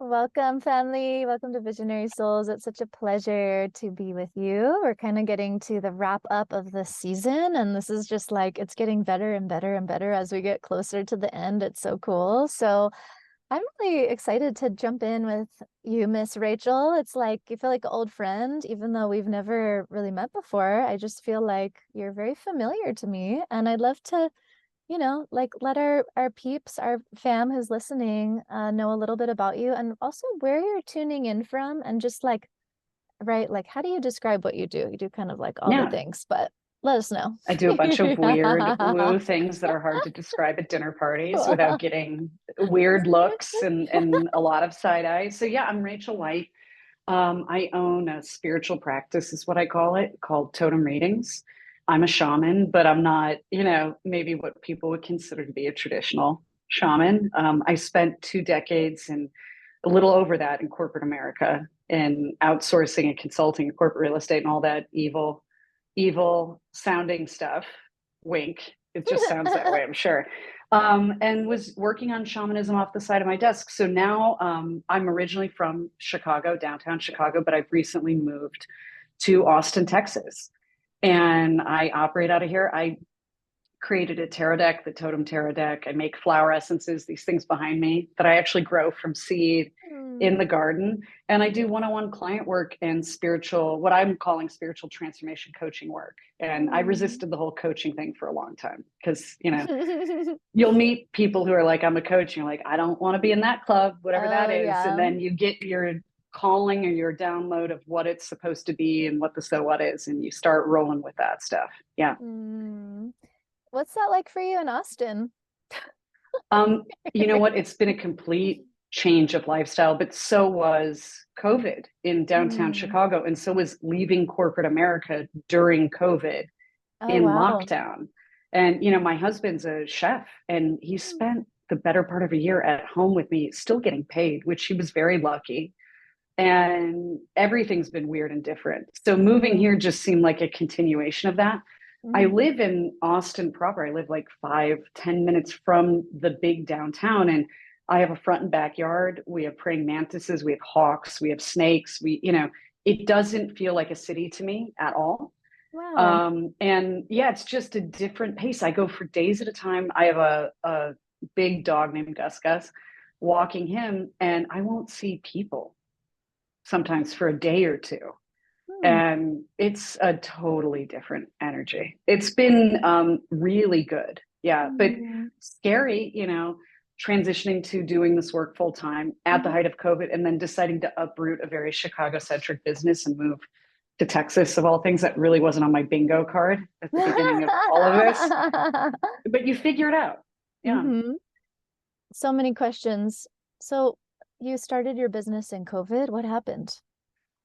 Welcome, family. Welcome to Visionary Souls. It's such a pleasure to be with you. We're kind of getting to the wrap up of the season, and this is just like it's getting better and better and better as we get closer to the end. It's so cool. So I'm really excited to jump in with you, Miss Rachel. It's like you feel like an old friend, even though we've never really met before. I just feel like you're very familiar to me, and I'd love to like let our peeps, our fam who's listening, know a little bit about you and also where you're tuning in from and just like, right, like how do you describe what you do? You do kind of like all the Yeah, things, but let us know. I do a bunch of weird woo things that are hard to describe at dinner parties without getting weird looks and a lot of side eye. So yeah, I'm Rachel White. I own a spiritual practice, is what I call it, called Totem readings. I'm a shaman, but I'm not, maybe what people would consider to be a traditional shaman. I spent 2 decades and a little over that in corporate America and outsourcing and consulting corporate real estate and all that evil sounding stuff. Wink. It just sounds that way, I'm sure. And was working on shamanism off the side of my desk. So now I'm originally from Chicago, downtown Chicago, but I've recently moved to Austin, Texas. And I operate out of here. I created a tarot deck, the Totem tarot deck. I make flower essences, these things behind me that I actually grow from seed in the garden. And I do one-on-one client work and spiritual, what I'm calling spiritual transformation coaching work. And I resisted the whole coaching thing for a long time because, you'll meet people who are like, I'm a coach. And you're like, I don't want to be in that club, whatever that Oh is. And yeah. then you get your calling or your download of what it's supposed to be and what the so what is. And you start rolling with that stuff. Yeah. Mm. What's that like for you in Austin? Um, you know what? It's been a complete change of lifestyle, but so was COVID in downtown Mm. Chicago. And so was leaving corporate America during COVID Oh in wow. lockdown. And, my husband's a chef and he spent the better part of a year at home with me, still getting paid, which he was very lucky. And everything's been weird and different. So moving Mm. here just seemed like a continuation of that. I Mm. live in Austin proper. I live like 5, 10 minutes from the big downtown, and I have a front and backyard. We have praying mantises, we have hawks, we have snakes. It doesn't feel like a city to me at all. Wow. And yeah, it's just a different pace. I go for days at a time. I have a big dog named Gus Gus, walking him, and I won't see people sometimes for a day or two. Hmm. And it's a totally different energy. It's been really good. Yeah, but Mm. scary, transitioning to doing this work full time at the Mhm. height of COVID and then deciding to uproot a very Chicago centric business and move to Texas, of all things. That really wasn't on my bingo card at the beginning of all of this, but you figure it out. Yeah. hmm So many questions. So you started your business in COVID. What happened?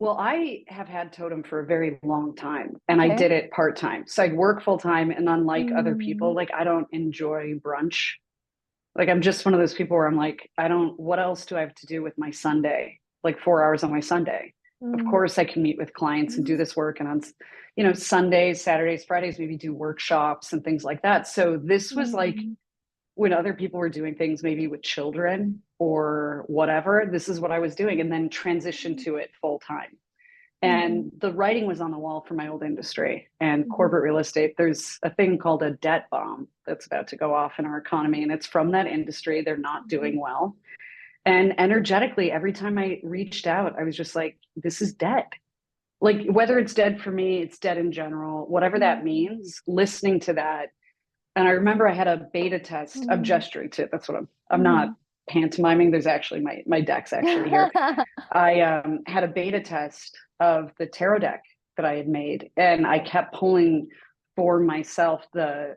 Well, I have had Totem for a very long time and I Okay. did it part time. So I'd work full time. And unlike other people, Mm. like I don't enjoy brunch. Like I'm just one of those people where I'm like, I don't, what else do I have to do with my Sunday? Like 4 hours on my Sunday. Of Mm. course, I can meet with clients and do this work. And on, Sundays, Saturdays, Fridays, maybe do workshops and things like that. So this was like Mm. when other people were doing things maybe with children or whatever, this is what I was doing and then transition to it full time. Mhm. And the writing was on the wall for my old industry and Mhm. corporate real estate. There's a thing called a debt bomb that's about to go off in our economy, and it's from that industry. They're not Mhm. doing well. And energetically, every time I reached out, I was just like, this is dead. Like, whether it's dead for me, it's dead in general, whatever that Mhm. means, listening to that. And I remember I had a beta test. I'm Mhm. gesturing to it. That's what I'm not Mhm. pantomiming. There's actually my deck's actually here. I had a beta test of the tarot deck that I had made, and I kept pulling for myself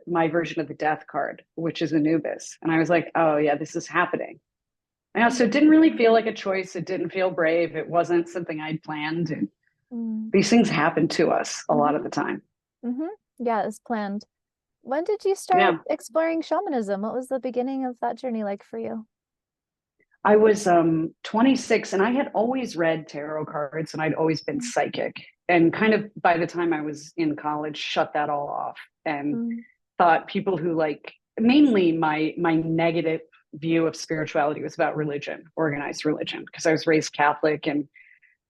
my version of the death card, which is Anubis. And I was like, oh yeah, this is happening. Yeah, so it didn't really feel like a choice. It didn't feel brave. It wasn't something I'd planned. And Mhm. these things happen to us a lot of Mhm. the time. Mhm. Yeah, it's planned. When did you start Yeah. exploring shamanism? What was the beginning of that journey like for you? I was 26 and I had always read tarot cards and I'd always been psychic. And kind of by the time I was in college, shut that all off and Mm. thought people who like mainly my negative view of spirituality was about religion, organized religion, because I was raised Catholic and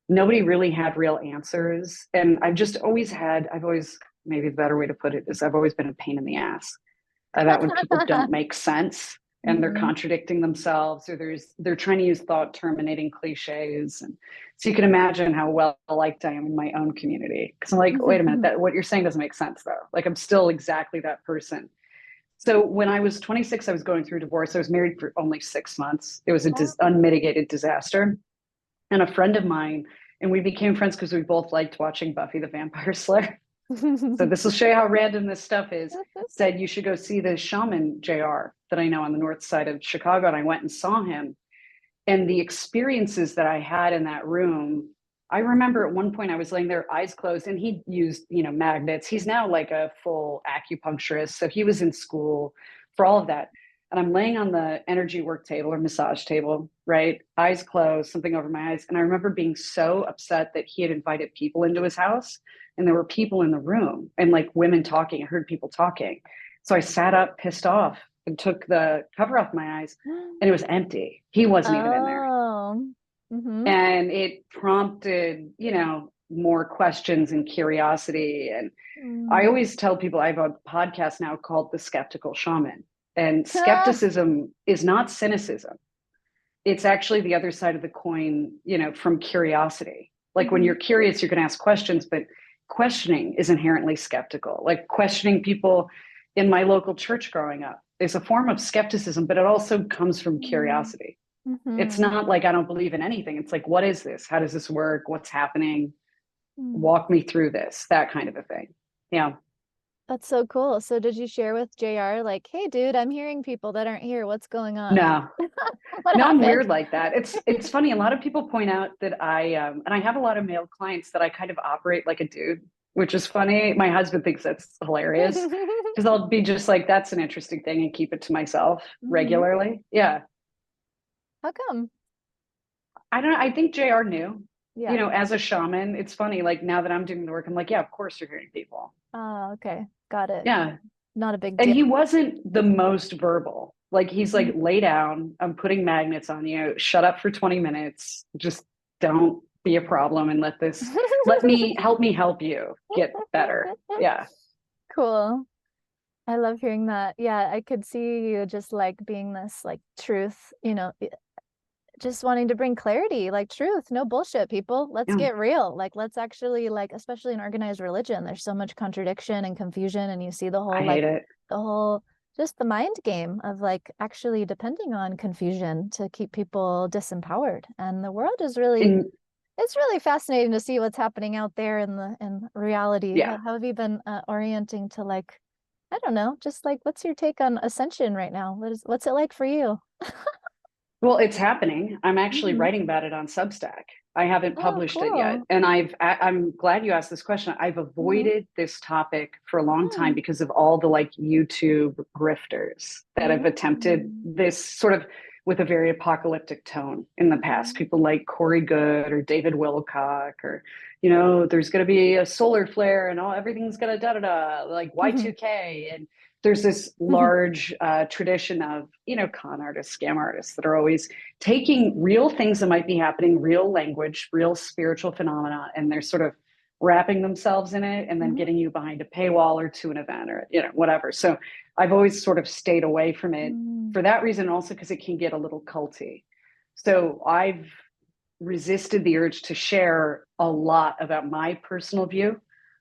nobody really had real answers. And I've always, maybe the better way to put it is I've always been a pain in the ass about when people don't make sense and they're Mhm. contradicting themselves, or they're trying to use thought terminating cliches. And so you can imagine how well liked I am in my own community. Because I'm like, wait a minute, that what you're saying doesn't make sense though. Like I'm still exactly that person. So when I was 26, I was going through divorce. I was married for only 6 months. It was a Oh. unmitigated disaster. And a friend of mine, and we became friends because we both liked watching Buffy the Vampire Slayer. So this will show you how random this stuff is. Said you should go see the shaman JR that I know on the north side of Chicago. And I went and saw him. And the experiences that I had in that room, I remember at one point I was laying there, eyes closed, and he used, magnets. He's now like a full acupuncturist. So he was in school for all of that. And I'm laying on the energy work table or massage table, right? Eyes closed, something over my eyes. And I remember being so upset that he had invited people into his house and there were people in the room and like women talking. I heard people talking. So I sat up pissed off and took the cover off my eyes and it was empty. He wasn't even in there. Oh. Mm-hmm. And it prompted, more questions and curiosity. And I Mm. always tell people I have a podcast now called The Skeptical Shaman. And skepticism is not cynicism. It's actually the other side of the coin, from curiosity. Like when Mhm. you're curious, you're going to ask questions, but questioning is inherently skeptical. Like questioning people in my local church growing up is a form of skepticism, but it also comes from Mm. curiosity. It's Mhm. not like I don't believe in anything. It's like, what is this? How does this work? What's happening? Mm. Walk me through this, that kind of a thing. Yeah. That's so cool. So did you share with JR like, "Hey dude, I'm hearing people that aren't here. What's going on?" No, What no, I'm happened? weird like that. It's funny. A lot of people point out that and I have a lot of male clients that I kind of operate like a dude, which is funny. My husband thinks that's hilarious because I'll be just like, that's an interesting thing and keep it to myself Hmm. regularly. Yeah. How come? I don't know. I think JR knew, Yeah. as a shaman, it's funny. Like now that I'm doing the work, I'm like, yeah, of course you're hearing people. Oh, okay. Got it. Yeah. Not a big And deal. he wasn't the most verbal. Like he's Mhm. like, lay down, I'm putting magnets on you, shut up for 20 minutes, just don't be a problem and help me help you get better. Yeah. Cool. I love hearing that. Yeah, I could see you just like being this like truth, just wanting to bring clarity, like truth, no bullshit, people. Let's Yeah. get real. Like, let's actually, like, especially in organized religion, there's so much contradiction and confusion, and you see I hate it. the whole, just the mind game of like actually depending on confusion to keep people disempowered. And the world is really, And it's really fascinating to see what's happening out there in in reality. yeah. How have you been orienting to like, I don't know, just like, what's your take on Ascension right now? What's it like for you? Well, it's happening. I'm actually Mhm. writing about it on Substack. I haven't Oh, published it yet. cool. And I'm glad you asked this question. I've Hmm. avoided this topic for a long time Hmm. because of all the like YouTube grifters that have attempted Mm. this sort of with a very apocalyptic tone in the past. Mhm. People like Corey Good or David Wilcock or, there's going to be a solar flare and everything's going to da da da, like Y2K. And there's this large tradition of, con artists, scam artists that are always taking real things that might be happening, real language, real spiritual phenomena, and they're sort of wrapping themselves in it and then Mhm. getting you behind a paywall or to an event or, whatever. So I've always sort of stayed away from it Mm. for that reason, also because it can get a little culty. So I've resisted the urge to share a lot about my personal view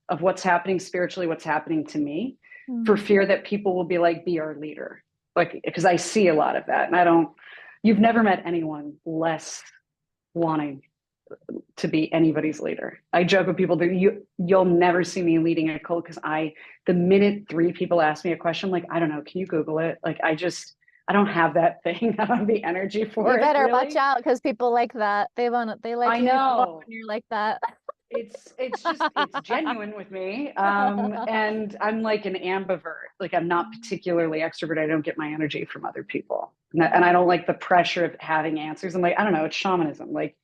of what's happening spiritually, what's happening to me, for Mm. fear that people will be like, be our leader. Like, because I see a lot of that. And you've never met anyone less wanting to be anybody's leader. I joke with people that you'll never see me leading a cult because the minute three people ask me a question, I'm like, I don't know, can you Google it? Like, I don't have that thing. I don't have the energy You for it, better watch really. out because people like that. They like I leading them on when know. you're like that. It's genuine with me. And I'm like an ambivert. Like I'm not particularly extrovert. I don't get my energy from other people. And I don't like the pressure of having answers. I'm like, I don't know, it's shamanism. Like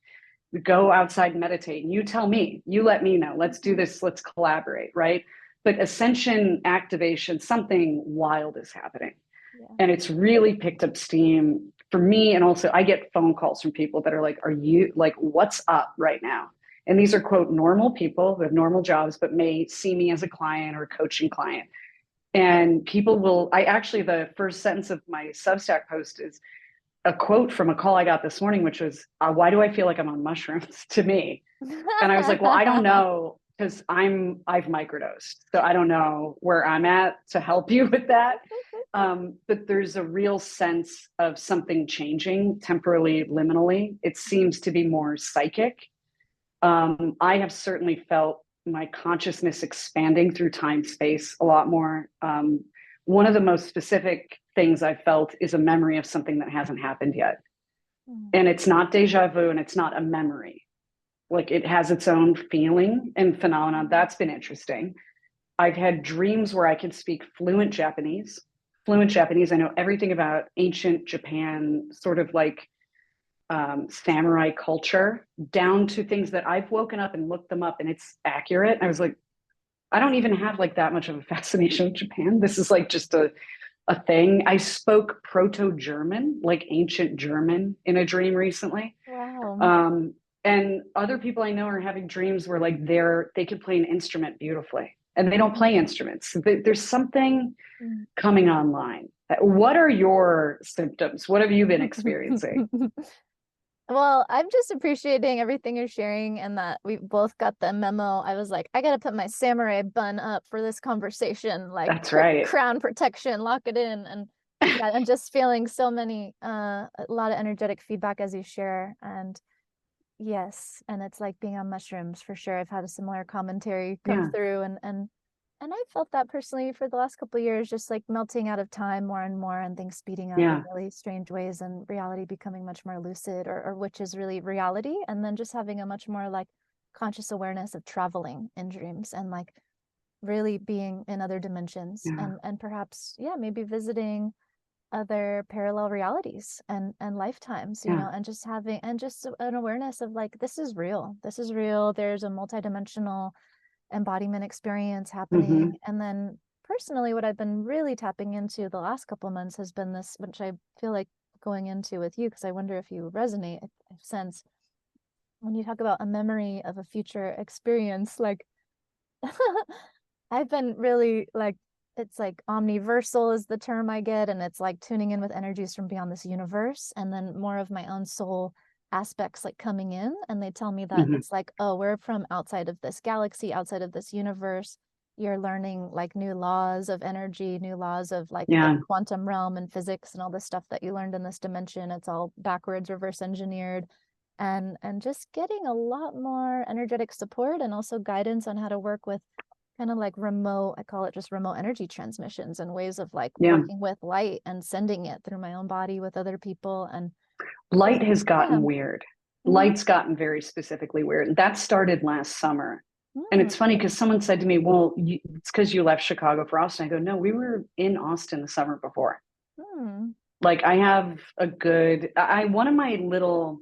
go outside and meditate. And you tell me, you let me know. Let's do this, let's collaborate, right? But ascension activation, something wild is happening. And it's really picked up steam for me. And also I get phone calls from people that are like, are you like, what's up right now? And these are quote normal people who have normal jobs, but may see me as a client or a coaching client. And people will, the first sentence of my Substack post is a quote from a call I got this morning, which was, why do I feel like I'm on mushrooms to me? And I was like, well, I don't know, because I've microdosed. So I don't know where I'm at to help you with that. But there's a real sense of something changing temporally, liminally. It seems to be more psychic. I have certainly felt my consciousness expanding through time space a lot more. One of the most specific things I felt is a memory of something that hasn't happened yet. And it's not deja vu and it's not a memory. Like it has its own feeling and phenomenon. That's been interesting. I've had dreams where I can speak fluent Japanese. Fluent Japanese, I know everything about ancient Japan, sort of like samurai culture, down to things that I've woken up and looked them up and it's accurate. I was like, I don't even have like that much of a fascination with Japan. This is like just a thing. I spoke Proto-German, like ancient German in a dream recently. Wow. And other people I know are having dreams where like they could play an instrument beautifully and they don't play instruments. There's something coming online. What are your symptoms? What have you been experiencing? Well, I'm just appreciating everything you're sharing and that we both got the memo. I was like, I gotta put my samurai bun up for this conversation, like That's right. crown protection, lock it in. And yeah, I'm just feeling so many, a lot of energetic feedback as you share. And yes, and it's like being on mushrooms for sure. I've had a similar commentary come through and I felt that personally for the last couple of years, just like melting out of time more and more and things speeding up in really strange ways and reality becoming much more lucid or which is really reality. And then just having a much more like conscious awareness of traveling in dreams and like really being in other dimensions and perhaps, maybe visiting other parallel realities and lifetimes, you know, and just having and just an awareness of like this is real. This is real. There's a multidimensional embodiment experience happening. And then personally, what I've been really tapping into the last couple months has been this, which I feel like going into with you, because I wonder if you resonate. I sense when you talk about a memory of a future experience, like I've been really like, it's like omniversal is the term I get. And it's like tuning in with energies from beyond this universe. And then more of my own soul aspects like coming in. And they tell me that it's like, oh, we're from outside of this galaxy, outside of this universe. You're learning like new laws of energy, new laws of like the quantum realm and physics and all this stuff that you learned in this dimension. It's all backwards, reverse engineered. And just getting a lot more energetic support and also guidance on how to work with kind of like remote, I call it just remote energy transmissions and ways of like working with light and sending it through my own body with other people. And light has gotten weird. Light's gotten very specifically weird. That started last summer. And it's funny because someone said to me, well, it's because you left Chicago for Austin. I go, no, we were in Austin the summer before. Like I have one of my little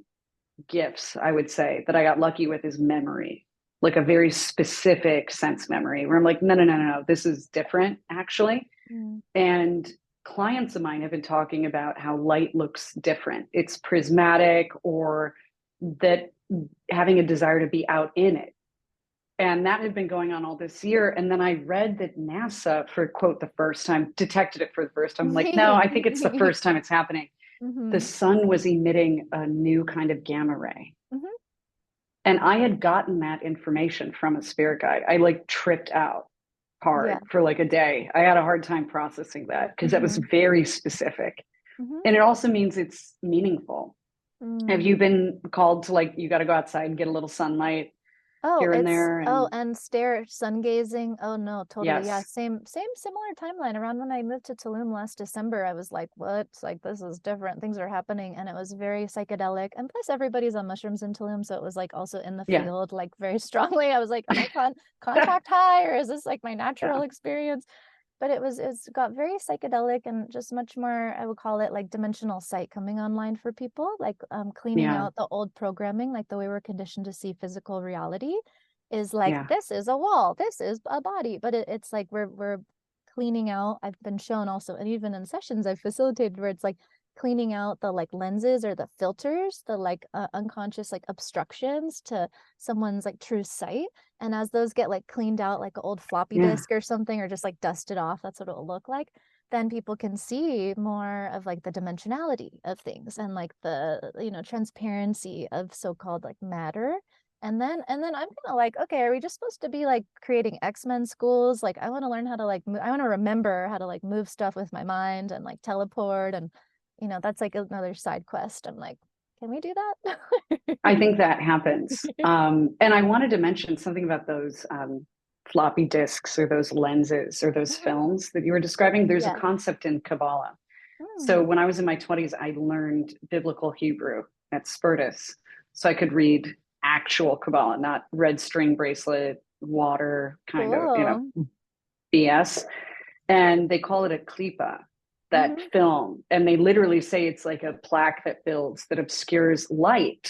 gifts, I would say, that I got lucky with is memory, like a very specific sense memory where I'm like, no, this is different actually. And clients of mine have been talking about how light looks different. It's prismatic or that having a desire to be out in it. And that had been going on all this year. And then I read that NASA, for quote, the first time, detected it for the first time. I'm like, no, I think it's the first time it's happening. The sun was emitting a new kind of gamma ray. And I had gotten that information from a spirit guide. I like tripped out hard for like a day. I had a hard time processing that because that was very specific. And it also means it's meaningful. Have you been called to like, you got to go outside and get a little sunlight here and there? And stare sun gazing. Oh no, totally. Yeah, same similar timeline. Around when I moved to Tulum last December, I was like, what? Like this is different. Things are happening. And it was very psychedelic. And plus everybody's on mushrooms in Tulum. So it was like also in the field, like very strongly. I was like, am I contact high or is this like my natural experience? But it's got very psychedelic and just much more, I would call it like dimensional sight coming online for people, like cleaning out the old programming, like the way we're conditioned to see physical reality is like, this is a wall, this is a body, but it's like we're cleaning out. I've been shown also, and even in sessions I've facilitated where it's like cleaning out the like lenses or the filters, the like unconscious like obstructions to someone's like true sight. And as those get like cleaned out, like an old floppy Yeah. disk or something, or just like dusted off, that's what it'll look like. Then people can see more of like the dimensionality of things and like the, you know, transparency of so-called like matter. And then I'm kind of like, okay, are we just supposed to be like creating X-Men schools? Like I want to learn how to like I want to remember how to like move stuff with my mind and like teleport, and you know, that's like another side quest. I'm like, can we do that? I think that happens. And I wanted to mention something about those floppy disks or those lenses or those Mhm. films that you were describing. There's a Yeah. concept in Kabbalah. So Mm. when I was in my 20s, I learned biblical Hebrew at Spertus. So I could read actual Kabbalah, not red string bracelet, water kind of, Cool. BS. And they call it a klipa, that Hmm. film. And they literally say it's like a plaque that builds, that obscures light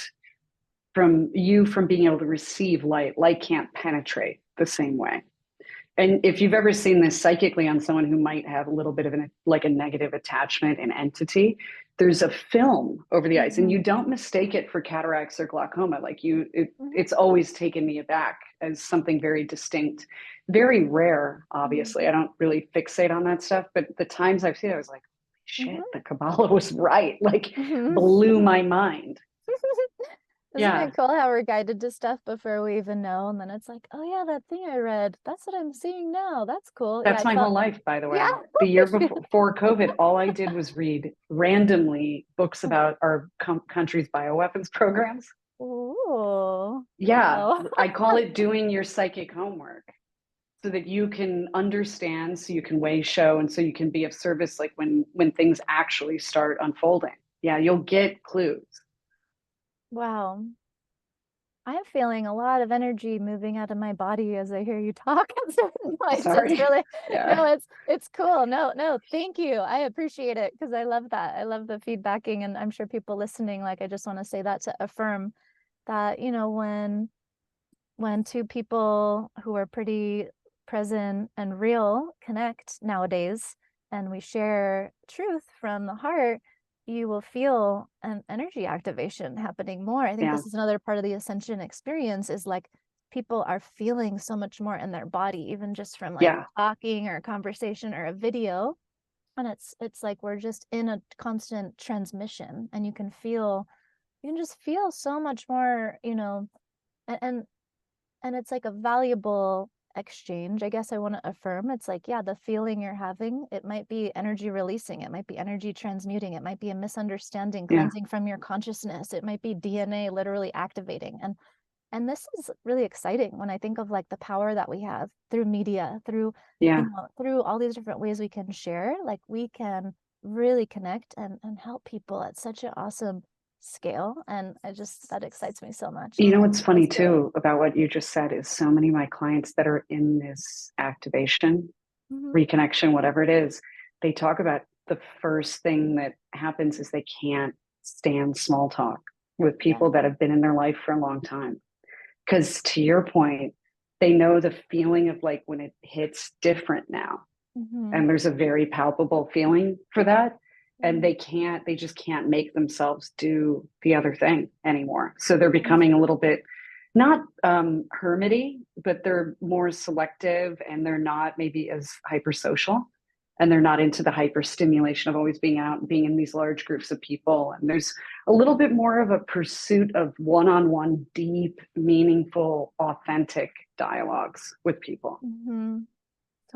from being able to receive light. Light can't penetrate the same way. And if you've ever seen this psychically on someone who might have a little bit of like a negative attachment, an entity, there's a film over the eyes, and Hmm. you don't mistake it for cataracts or glaucoma. Like Hmm. it's always taken me aback as something very distinct, very rare. Hmm. Obviously, I don't really fixate on that stuff, but the times I've seen it, I was like, shit, Hmm. the Kabbalah was right. Like, Hmm. blew my mind. Isn't Yeah, it cool how we're guided to stuff before we even know? And then it's like, oh yeah, that thing I read, that's what I'm seeing now. That's cool. Yeah, that's I my felt, whole life, by the yeah. way. The year before COVID, all I did was read randomly books about our country's bioweapons programs. Ooh, Yeah, wow. I call it doing your psychic homework so that you can understand, so you can weigh show, and so you can be of service like when things actually start unfolding. Yeah, you'll get clues. Wow. I'm feeling a lot of energy moving out of my body as I hear you talk at certain points. It's Sorry. really, no, Yeah. it's cool. No, no, thank you. I appreciate it because I love that. I love the feedbacking, and I'm sure people listening, like I just want to say that to affirm that, you know, when two people who are pretty present and real connect nowadays and we share truth from the heart, you will feel an energy activation happening more. I think Yeah. this is another part of the ascension experience is like people are feeling so much more in their body, even just from like Yeah. talking or a conversation or a video. And it's like we're just in a constant transmission, and you can just feel so much more, you know, and and it's like a valuable exchange. I guess I want to affirm it's like, yeah, the feeling you're having, it might be energy releasing, it might be energy transmuting, it might be a misunderstanding Yeah. cleansing from your consciousness, it might be DNA literally activating. And this is really exciting when I think of like the power that we have through media, through, you Yeah. know, through all these different ways we can share, like we can really connect and help people at such an awesome scale. And I just, that excites me so much. You I'm know like, what's funny let's do it. too about what you just said is so many of my clients that are in this activation, Hmm. reconnection, whatever it is, they talk about the first thing that happens is they can't stand small talk with Yeah. people that have been in their life for a long time. Because to your point, they know the feeling of like when it hits different now. Hmm. And there's a very palpable feeling for that. And Hmm. they just can't make themselves do the other thing anymore. So they're Hmm. becoming a little bit not hermity, but they're more selective, and they're not maybe as hypersocial, and they're not into the hyper stimulation of always being out and being in these large groups of people. And there's a little bit more of a pursuit of one-on-one, deep, meaningful, authentic dialogues with people. Hmm.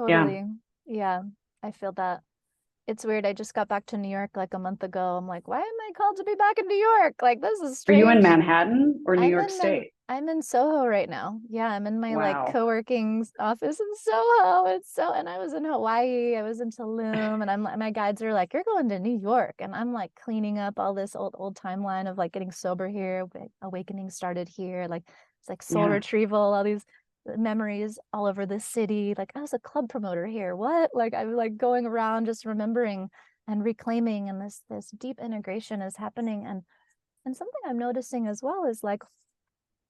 Yeah. Totally. Yeah, I feel that. It's weird. I just got back to New York like a month ago. I'm like, why am I called to be back in New York? Like, this is Are you in strange. Manhattan or New York State? I'm in Soho right now. Yeah, I'm in my like Wow. co-working office in Soho. It's so, and I was in Hawaii, I was in Tulum, and my guides are like, you're going to New York. And I'm like cleaning up all this old timeline of like getting sober here, awakening started here, like it's like soul Yeah. retrieval, all these memories all over the city. Like I was a club promoter here. What? Like I'm like going around just remembering and reclaiming, and this deep integration is happening. And something I'm noticing as well is like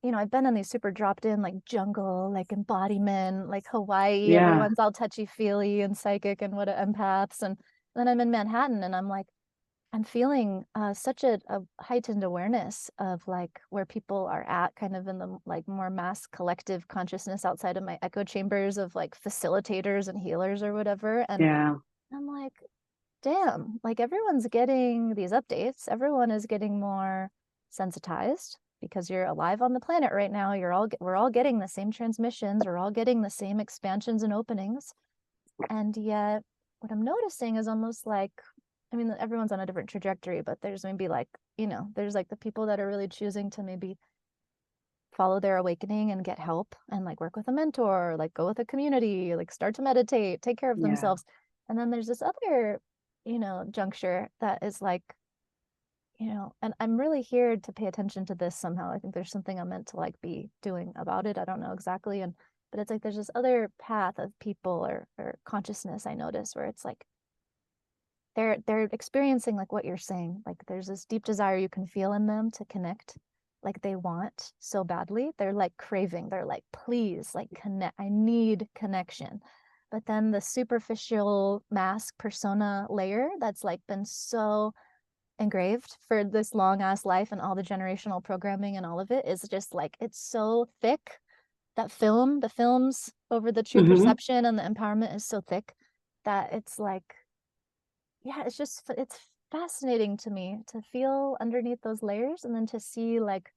you know, I've been in these super dropped in like jungle, like embodiment, like Hawaii, Yeah. everyone's all touchy-feely and psychic and what empaths. And then I'm in Manhattan and I'm like, I'm feeling such a heightened awareness of like where people are at kind of in the like more mass collective consciousness outside of my echo chambers of like facilitators and healers or whatever. And Yeah. I'm like, damn, like everyone's getting these updates. Everyone is getting more sensitized because you're alive on the planet right now. We're all getting the same transmissions. We're all getting the same expansions and openings. And yet what I'm noticing is almost like, I mean, everyone's on a different trajectory, but there's maybe like, you know, there's like the people that are really choosing to maybe follow their awakening and get help and like work with a mentor, or, like go with a community, like start to meditate, take care of Yeah. themselves. And then there's this other, you know, juncture that is like, you know, and I'm really here to pay attention to this somehow. I think there's something I'm meant to like be doing about it. I don't know exactly. And but it's like there's this other path of people or consciousness I notice where it's like they're experiencing like what you're saying. Like there's this deep desire you can feel in them to connect. Like they want so badly. They're like craving. They're like, please, like connect. I need connection. But then the superficial mask persona layer that's like been so engraved for this long ass life and all the generational programming and all of it is just like it's so thick. That the films over the true Hmm. perception and the empowerment is so thick that it's like, yeah, it's fascinating to me to feel underneath those layers and then to see like,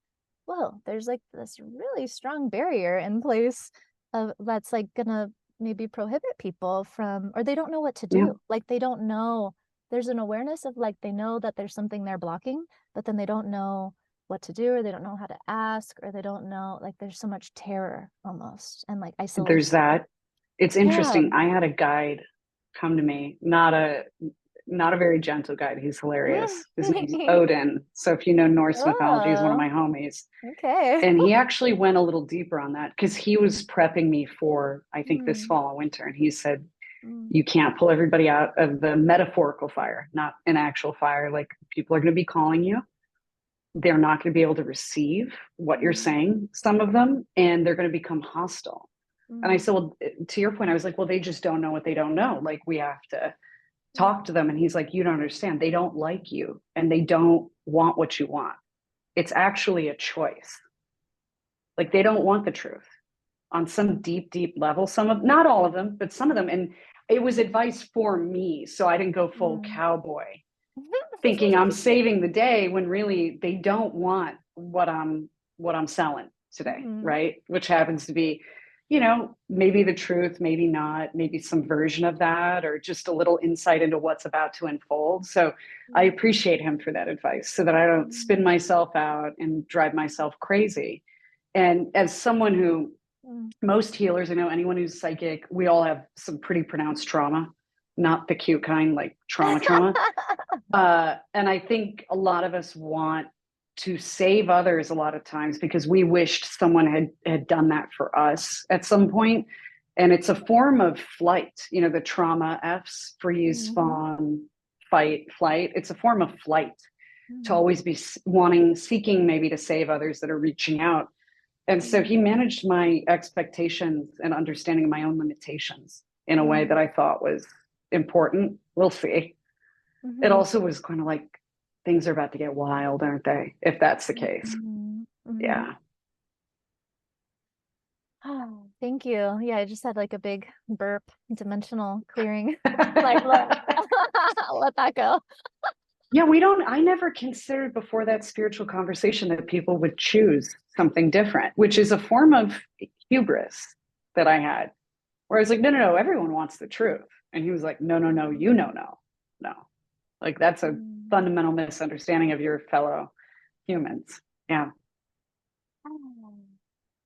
whoa, there's like this really strong barrier in place of that's like gonna maybe prohibit people from, or they don't know what to Yeah. do. Like they don't know. There's an awareness of like they know that there's something they're blocking, but then they don't know what to do, or they don't know how to ask, or they don't know, like there's so much terror almost and like There's isolation. that. It's Yeah. interesting. I had a guide come to me, not a very gentle guide. He's hilarious. His name's Odin. So if you know Norse mythology, he's one of Oh, my homies. okay. And he actually went a little deeper on that because he was prepping me for, I think, this Mm, fall and winter. And he said, mm, you can't pull everybody out of the metaphorical fire, not an actual fire. Like people are going to be calling you. They're not going to be able to receive what you're mm, saying, some of them, and they're going to become hostile. And I mm, said, well, to your point, I was like, well, they just don't know what they don't know. Like we have to mm, talk to them. And he's like, you don't understand. They don't like you and they don't want what you want. It's actually a choice. Like they don't want the truth on some deep, deep level. Some of, not all of them, but some of them. And it was advice for me. So I didn't go full mm. cowboy thinking I'm saving the day when really they don't want what I'm selling today, Mhm, right? Which happens to be, you know, maybe the truth, maybe not, maybe some version of that, or just a little insight into what's about to unfold. So I mm, appreciate him for that advice so that I don't spin mm, myself out and drive myself crazy. And as someone who mm. most healers, I know anyone who's psychic, we all have some pretty pronounced trauma, not the cute kind, like trauma. And I think a lot of us want to save others a lot of times because we wished someone had done that for us at some point. And it's a form of flight, you know, the trauma F's, freeze, Mhm, fawn, fight, flight. It's a form of flight to mhm, always be wanting, seeking maybe to save others that are reaching out. And so he mhm, managed my expectations and understanding my own limitations in a way mm, that I thought was important. We'll see. It mhm, also was kind of like things are about to get wild, aren't they? If that's the case. mhm, mhm. Yeah. Oh, thank you. Yeah, I just had like a big burp, dimensional clearing. Like, let that go. Yeah, I never considered before that spiritual conversation that people would choose something different, which is a form of hubris that I had, where I was like, no, everyone wants the truth. And he was like, no, you know, Mm, no. Like that's a mm. fundamental misunderstanding of your fellow humans. Yeah. Oh.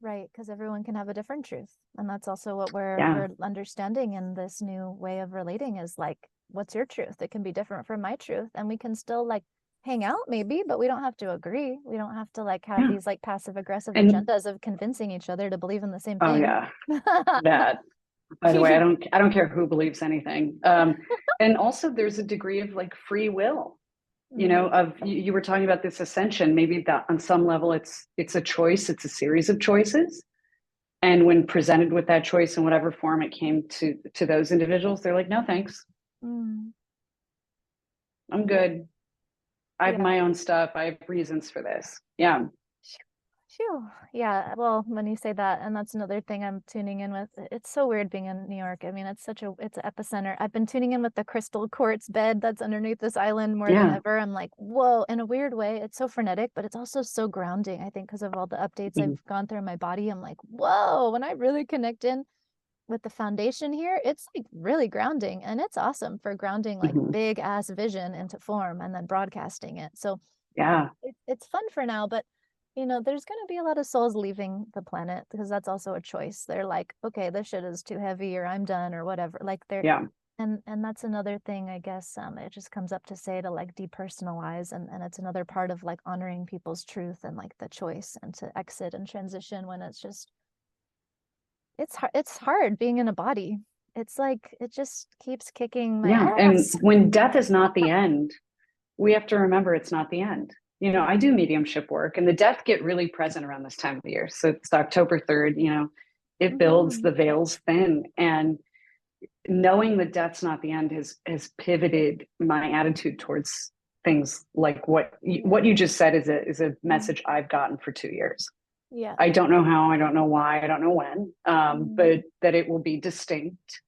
Right, because everyone can have a different truth. And that's also what Yeah. we're understanding in this new way of relating is like, what's your truth? It can be different from my truth. And we can still like hang out maybe, but we don't have to agree. We don't have to like have Yeah. these like passive aggressive And agendas of convincing each other to believe in the same oh thing. yeah, that by the way, I don't care who believes anything. And also there's a degree of like free will you know, of you were talking about this ascension, maybe that on some level it's a choice, it's a series of choices. And when presented with that choice in whatever form it came to those individuals, they're like, no, thanks. Mm. I'm good. I have Yeah. my own stuff. I have reasons for this. Yeah. Phew. Yeah, well, when you say that, and that's another thing I'm tuning in with. It's so weird being in New York. I mean, it's an epicenter. I've been tuning in with the crystal quartz bed that's underneath this island more than Yeah. ever. I'm like, whoa, in a weird way. It's so frenetic, but it's also so grounding, I think, because of all the updates Mhm. I've gone through in my body. I'm like, whoa, when I really connect in with the foundation here, it's like really grounding, and it's awesome for grounding like Mhm. big ass vision into form and then broadcasting it. So Yeah. it's fun for now, but there's going to be a lot of souls leaving the planet because that's also a choice. They're like, okay, this shit is too heavy, or I'm done, or whatever. Like they're, Yeah. and that's another thing, I guess. It just comes up to say to like depersonalize, and it's another part of like honoring people's truth and like the choice and to exit and transition when it's just it's hard being in a body. It's like it just keeps kicking my Yeah. And ass. when death is not the end, we have to remember it's not the end. You know, I do mediumship work and the death get really present around this time of the year. So it's October 3rd, you know, it builds, Mhm. the veils thin. And knowing that death's not the end has pivoted my attitude towards things like what Yeah. you just said is a Mm. message I've gotten for 2 years. Yeah. I don't know how, I don't know why, I don't know when, Mm. but that it will be distinct.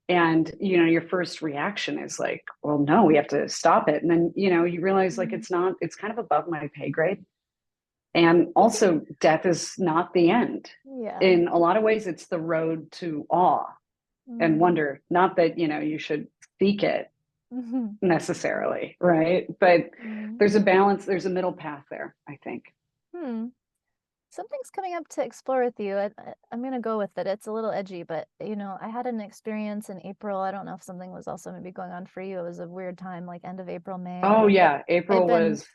And you know, your first reaction is like, well, no, we have to stop it. And then you know, you realize like Mm. it's not, it's kind of above my pay grade. And also, death is not the end. Yeah. In a lot of ways, it's the road to awe and Mm. wonder. Not that you know you should seek it Mhm. necessarily, right? But Mm. there's a balance, there's a middle path there, I think. Hmm. Something's coming up to explore with you. I'm gonna go with it. It's a little edgy, but I had an experience in April. I don't know if something was also maybe going on for you. It was a weird time, like end of April, May. Oh It yeah, it had April been was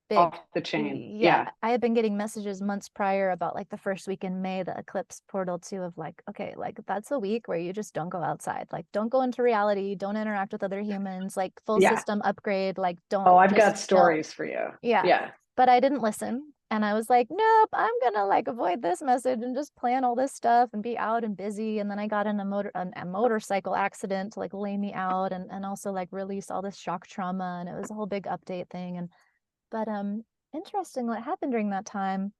big. off the chain. Yeah, Yeah. I had been getting messages months prior about like the first week in May, the eclipse portal too, of like, okay, like that's a week where you just don't go outside. Like don't go into reality, don't interact with other humans, like full Yeah. system upgrade, like Oh, don't I've got just chill. stories for you. Yeah. Yeah. But I didn't listen. And I was like, nope, I'm gonna like avoid this message and just plan all this stuff and be out and busy. And then I got in a motorcycle accident to like lay me out and also like release all this shock trauma. And it was a whole big update thing. But interesting, what happened during that time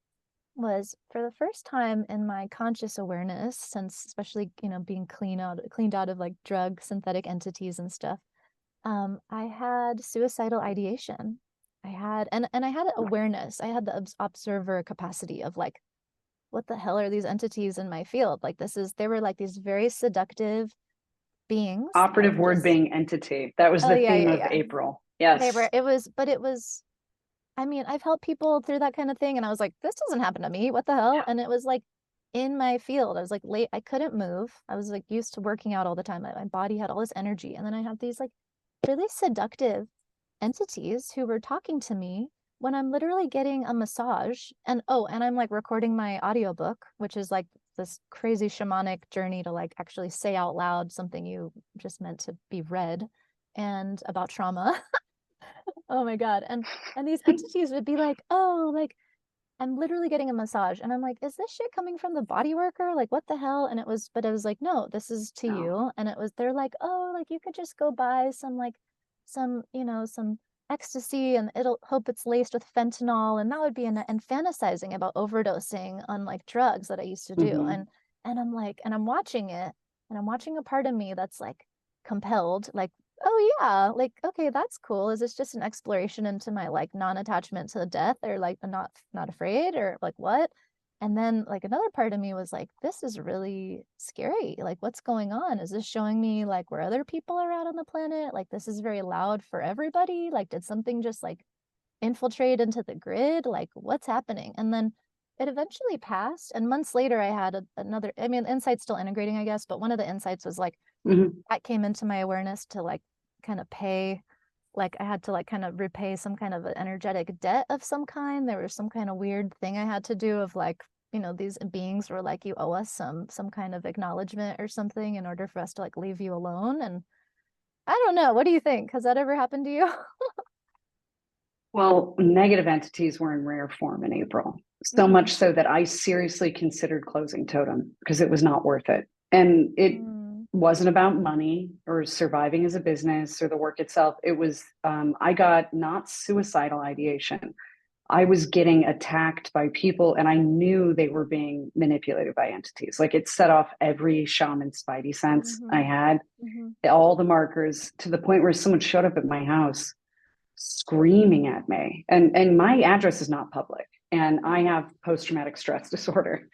was for the first time in my conscious awareness, since especially, being cleaned out of like drug synthetic entities and stuff, I had suicidal ideation. And I had awareness. I had the observer capacity of like, what the hell are these entities in my field? Like they were like these very seductive beings that Operative word just, being entity. That was oh the yeah, theme yeah, of yeah. April. They were, Yes. but it was, I mean, I've helped people through that kind of thing, and I was like, this doesn't happen to me. What the hell? And it was like in my field. I was like late, I couldn't move. I was like used to working out all the time. My body had all this energy. And then I had these like really seductive entities who were talking to me when I'm literally getting a massage. And oh, and I'm like recording my audiobook, which is like this crazy shamanic journey to like actually say out loud something you just meant to be read and about trauma. Oh my God. And these entities would be like, oh, like I'm literally getting a massage. And I'm like, is this shit coming from the body worker? Like, what the hell? But it was like, no, this is to No. you. And they're like, oh, like you could just go buy some ecstasy and it'll hope it's laced with fentanyl. And that would be and fantasizing about overdosing on like drugs that I used to do. Mm-hmm. And I'm like, and I'm watching it and I'm watching a part of me that's like compelled, like, oh yeah, like okay, that's cool. Is this just an exploration into my like non-attachment to death, or like the not afraid, or like what? And then like another part of me was like, this is really scary. Like what's going on? Is this showing me like where other people are at on the planet? Like this is very loud for everybody. Like did something just like infiltrate into the grid? Like what's happening? And then it eventually passed. And months later, I had another, I mean, insight's still integrating, I guess, but one of the insights was like, Mm-hmm. that came into my awareness to like kind of pay, like I had to like kind of repay some kind of an energetic debt of some kind. There was some kind of weird thing I had to do of like, these beings were like, you owe us some kind of acknowledgement or something in order for us to like leave you alone. And I don't know, what do you think? Has that ever happened to you? Well, negative entities were in rare form in April. So Mm-hmm. much so that I seriously considered closing Totem because it was not worth it. And it Mm. wasn't about money or surviving as a business or the work itself. It was, I got not suicidal ideation. I was getting attacked by people and I knew they were being manipulated by entities. Like it set off every shaman spidey sense I Mm-hmm. had, Mm-hmm. all the markers to the point where someone showed up at my house screaming at me. And my address is not public. And I have post-traumatic stress disorder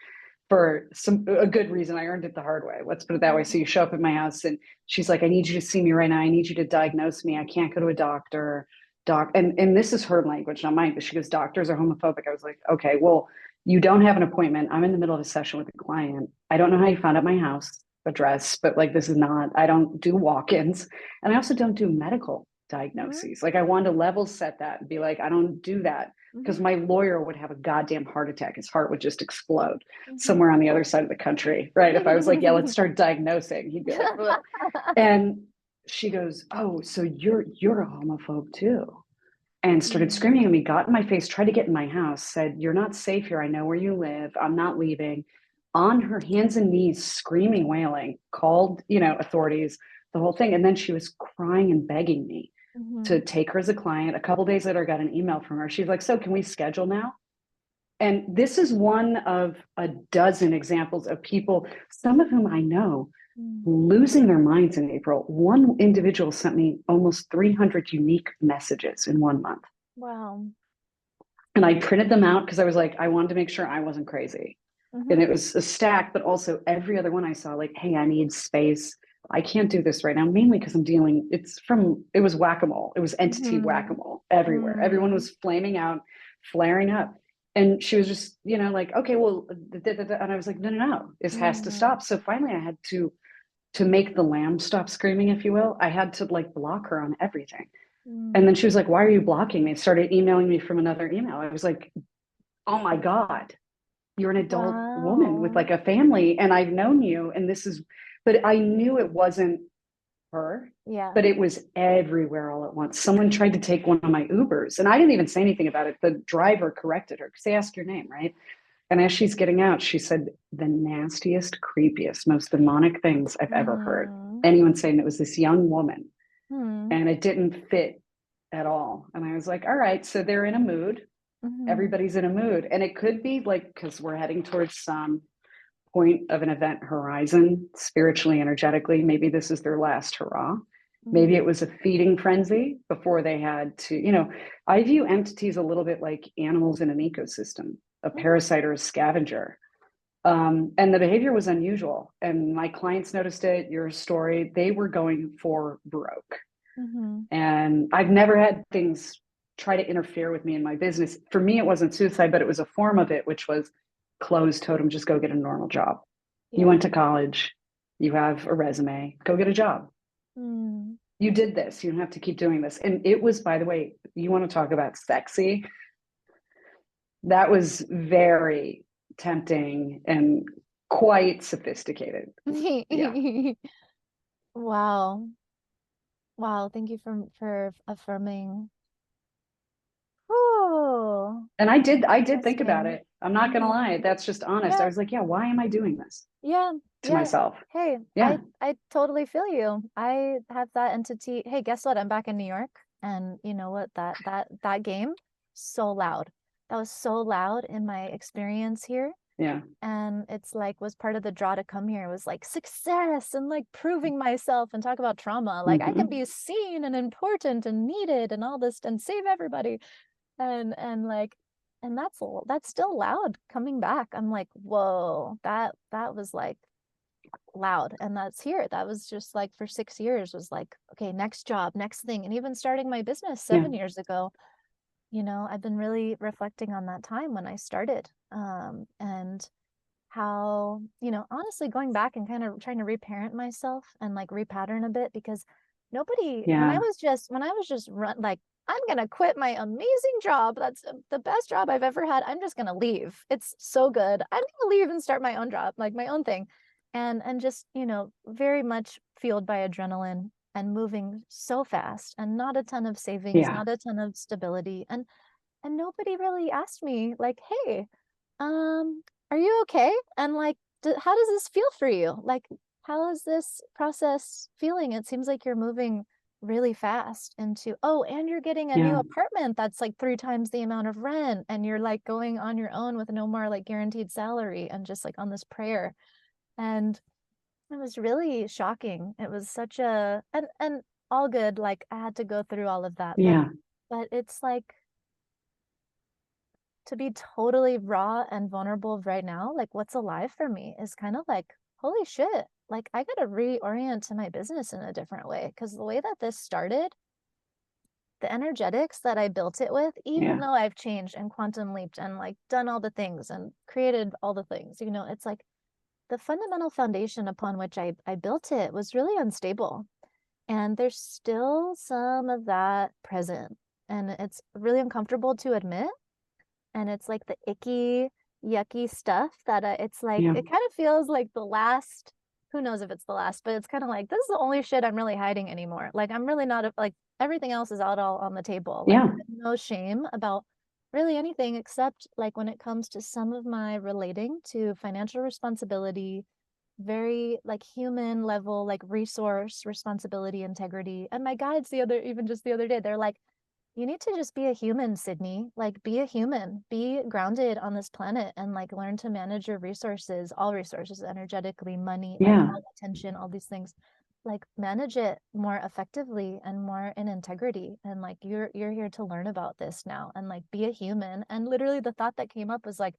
for a good reason. I earned it the hard way. Let's put it that way. So Mm-hmm. you show up at my house and she's like, I need you to see me right now. I need you to diagnose me. I can't go to a doctor. And this is her language, not mine, but she goes, doctors are homophobic. I was like, okay, well, you don't have an appointment. I'm in the middle of a session with a client. I don't know how you found out my house address, but like this is not, I don't do walk-ins. And I also don't do medical Mm-hmm. diagnoses. Like I wanted to level set that and be like, I don't do that because Mm-hmm. my lawyer would have a goddamn heart attack. His heart would just explode Mm-hmm. somewhere on the other side of the country, right? If I was like, yeah, let's start diagnosing, he'd be like, ugh. And she goes, oh, so you're a homophobe too. And started Mm. screaming at me, got in my face, tried to get in my house, said, you're not safe here. I know where you live. I'm not leaving. On her hands and knees, screaming, wailing, called, authorities, the whole thing. And then she was crying and begging me Mm-hmm. to take her as a client. A couple days later, I got an email from her. She's like, so can we schedule now? And this is one of a dozen examples of people, some of whom I know, Mm. losing their minds in April. One individual sent me almost 300 unique messages in 1 month. Wow. And I printed them out because I was like, I wanted to make sure I wasn't crazy. And Mm-hmm. it was a stack, but also every other one I saw, like, hey, I need space. I can't do this right now, mainly because it was whack-a-mole. It was entity Mm-hmm. whack-a-mole everywhere. Everyone Mm. was flaming out, flaring up. And she was just, like, okay, well, and I was like, no, no, no, this has to Mm. stop. So finally I had to make the lamb stop screaming, if you will. I had to like block her on everything. And then Mm. she was like, why are you blocking me? Started emailing me from another email. I was like, oh my God, you're an adult woman with Wow. like a family and I've known you and but I knew it wasn't her, Yeah. but it was everywhere all at once. Someone tried to take one of my Ubers and I didn't even say anything about it. The driver corrected her because they ask your name, right? And as she's getting out, she said the nastiest, creepiest, most demonic things I've ever heard. Mm. Anyone saying it was this young woman Mm. and it didn't fit at all. And I was like, all right, so they're in a mood. Mm-hmm. Everybody's in a mood. And it could be like, because we're heading towards some point of an event horizon, spiritually, energetically. Maybe this is their last hurrah. Maybe it Mm. was a feeding frenzy before they had to, I view entities a little bit like animals in an ecosystem, a Mm. parasite or a scavenger. And the behavior was unusual. And my clients noticed it, your story, they were going for broke. Mm-hmm. And I've never had things try to interfere with me in my business. For me, it wasn't suicide, but it was a form of it, which was close Totem, just go get a normal job. You Yeah. went to college, you have a resume, go get a job. Mm. You did this, you don't have to keep doing this. And it was, by the way, you want to talk about sexy? That was very tempting and quite sophisticated. Yeah. Wow. Wow. Thank you for affirming. Oh, And I did think about interesting. it. I'm not gonna lie. Mm-hmm. That's just honest. I Yeah. was like, yeah, why am I doing this Yeah. to Yeah. myself? Hey, Yeah. I totally feel you. I have that entity. Hey, guess what? I'm back in New York, and you know what? That game, so loud. That was so loud in my experience here. Yeah. And it's like was part of the draw to come here was like success and like proving myself and talk about trauma. Like I can Mm-hmm. be seen and important and needed and all this and save everybody. And like and that's still loud coming back. I'm like, whoa, that was like loud. And that's here. That was just like for 6 years was like, okay, next job, next thing. And even starting my business Yeah. 7 years ago, I've been really reflecting on that time when I started. And how, honestly going back and kind of trying to reparent myself and like repattern a bit because nobody, Yeah. when I was just like, I'm gonna quit my amazing job. That's the best job I've ever had. I'm just gonna leave. It's so good. I'm gonna leave and start my own job, like my own thing. And just, very much fueled by adrenaline. and moving so fast and not a ton of savings, Yeah. not a ton of stability. And nobody really asked me like, hey, are you okay? And like, how does this feel for you? Like, how is this process feeling? It seems like you're moving really fast into, oh, and you're getting a new Yeah. apartment that's like 3 times the amount of rent, and you're like going on your own with no more like guaranteed salary and just like on this prayer. And it was really shocking. It was such a, and all good. Like I had to go through all of that, Yeah. but it's like to be totally raw and vulnerable right now, like what's alive for me is kind of like, holy shit, like I gotta reorient to my business in a different way. Because the way that this started, the energetics that I built it with, even Yeah. though I've changed and quantum leaped and like done all the things and created all the things, it's like the fundamental foundation upon which I built it was really unstable. And there's still some of that present. And it's really uncomfortable to admit, and it's like the icky, yucky stuff that it's like, Yeah. it kind of feels like the last, who knows if it's the last, but it's kind of like, this is the only shit I'm really hiding anymore. Like, I'm really not, like, everything else is out all on the table. Like, Yeah. I have no shame about really anything except like when it comes to some of my relating to financial responsibility, very like human level, like resource responsibility, integrity. And my guides even just the other day, they're like, you need to just be a human, Sydney. Like, be a human, be grounded on this planet, and like learn to manage your resources, all resources, energetically, money, like Yeah. all attention, all these things. Like, manage it more effectively and more in integrity. And like, you're here to learn about this now, and like, be a human. And literally, the thought that came up was like,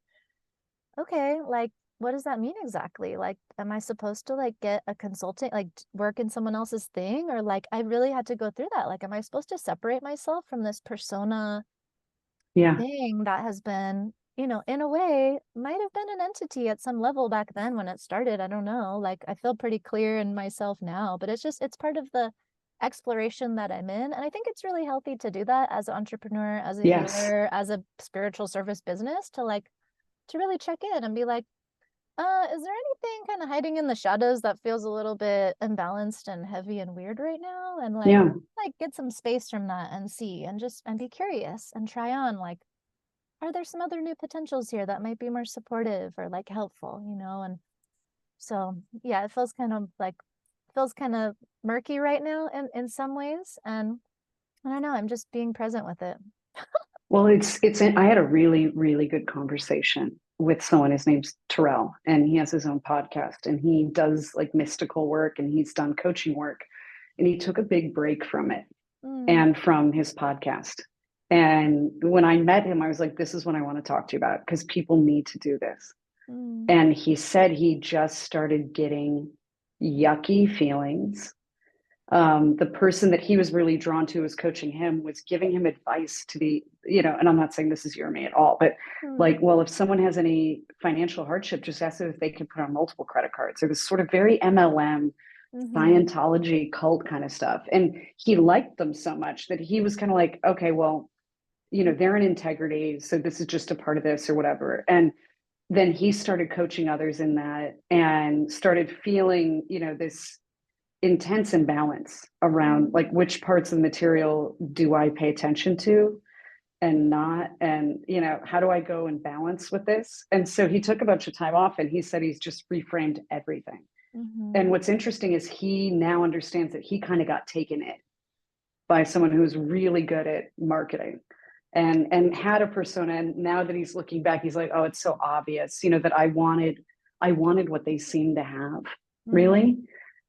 okay, like, what does that mean exactly? Like, am I supposed to like get a consulting, like work in someone else's thing? Or like, I really had to go through that. Like, am I supposed to separate myself from this persona Yeah. thing that has been, in a way, might have been an entity at some level back then when it started? I don't know. Like, I feel pretty clear in myself now, but it's part of the exploration that I'm in. And I think it's really healthy to do that as an entrepreneur, as a Yes. healer, as a spiritual service business, to like, to really check in and be like, is there anything kind of hiding in the shadows that feels a little bit imbalanced and heavy and weird right now? And Yeah. like get some space from that and see and just and be curious and try on, like, are there some other new potentials here that might be more supportive or like helpful? And so yeah, it feels kind of murky right now in some ways. And I don't know, I'm just being present with it. Well, I had a really, really good conversation with someone. His name's Terrell, and he has his own podcast, and he does like mystical work, and he's done coaching work, and he took a big break from it Mm, and from his podcast. And when I met him, I was like, this is what I want to talk to you about, because people need to do this. mm, And he said he just started getting yucky feelings. The person that he was really drawn to was coaching him, was giving him advice to be, and I'm not saying this is you or me at all, but mm, like, well, if someone has any financial hardship, just ask them if they can put on multiple credit cards. It was sort of very MLM, mm-hmm, Scientology cult kind of stuff. And he liked them so much that he was kind of like, okay, well, they're in integrity. So this is just a part of this or whatever. And then he started coaching others in that and started feeling, this intense imbalance around mm, like which parts of the material do I pay attention to and not, and how do I go and balance with this. And so he took a bunch of time off, and he said he's just reframed everything. And mm-hmm, what's interesting is he now understands that he kind of got taken in by someone who's really good at marketing and had a persona. And now that he's looking back, he's like, oh, it's so obvious, that I wanted what they seem to have, mm, really.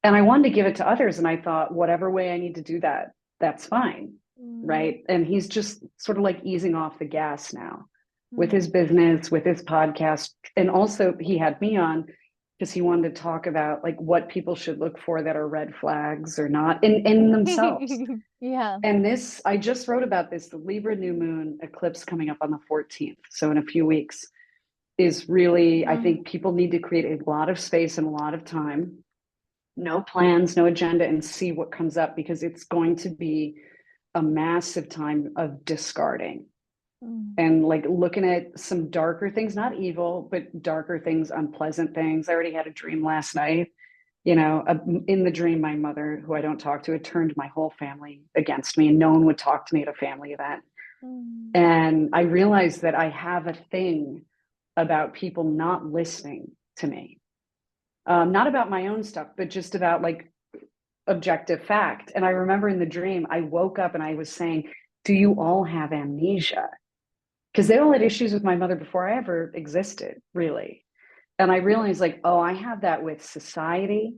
And I wanted to give it to others. And I thought, whatever way I need to do that, that's fine. mm, Right. And he's just sort of like easing off the gas now with mm. his business, with his podcast. And also he had me on because he wanted to talk about like what people should look for that are red flags or not in themselves. Yeah. And this, I just wrote about this, the Libra new moon eclipse coming up on the 14th. So in a few weeks is really, I Mm, think people need to create a lot of space and a lot of time, no plans, no agenda, and see what comes up, because it's going to be a massive time of discarding mm, and like looking at some darker things, not evil, but darker things, unpleasant things. I already had a dream last night In the dream, my mother, who I don't talk to, had turned my whole family against me, and no one would talk to me at a family event. Mm. And I realized that I have a thing about people not listening to me, not about my own stuff, but just about like objective fact. And I remember in the dream, I woke up and I was saying, do you all have amnesia? Because they all had issues with my mother before I ever existed, really. And I realized, like, oh, I have that with society.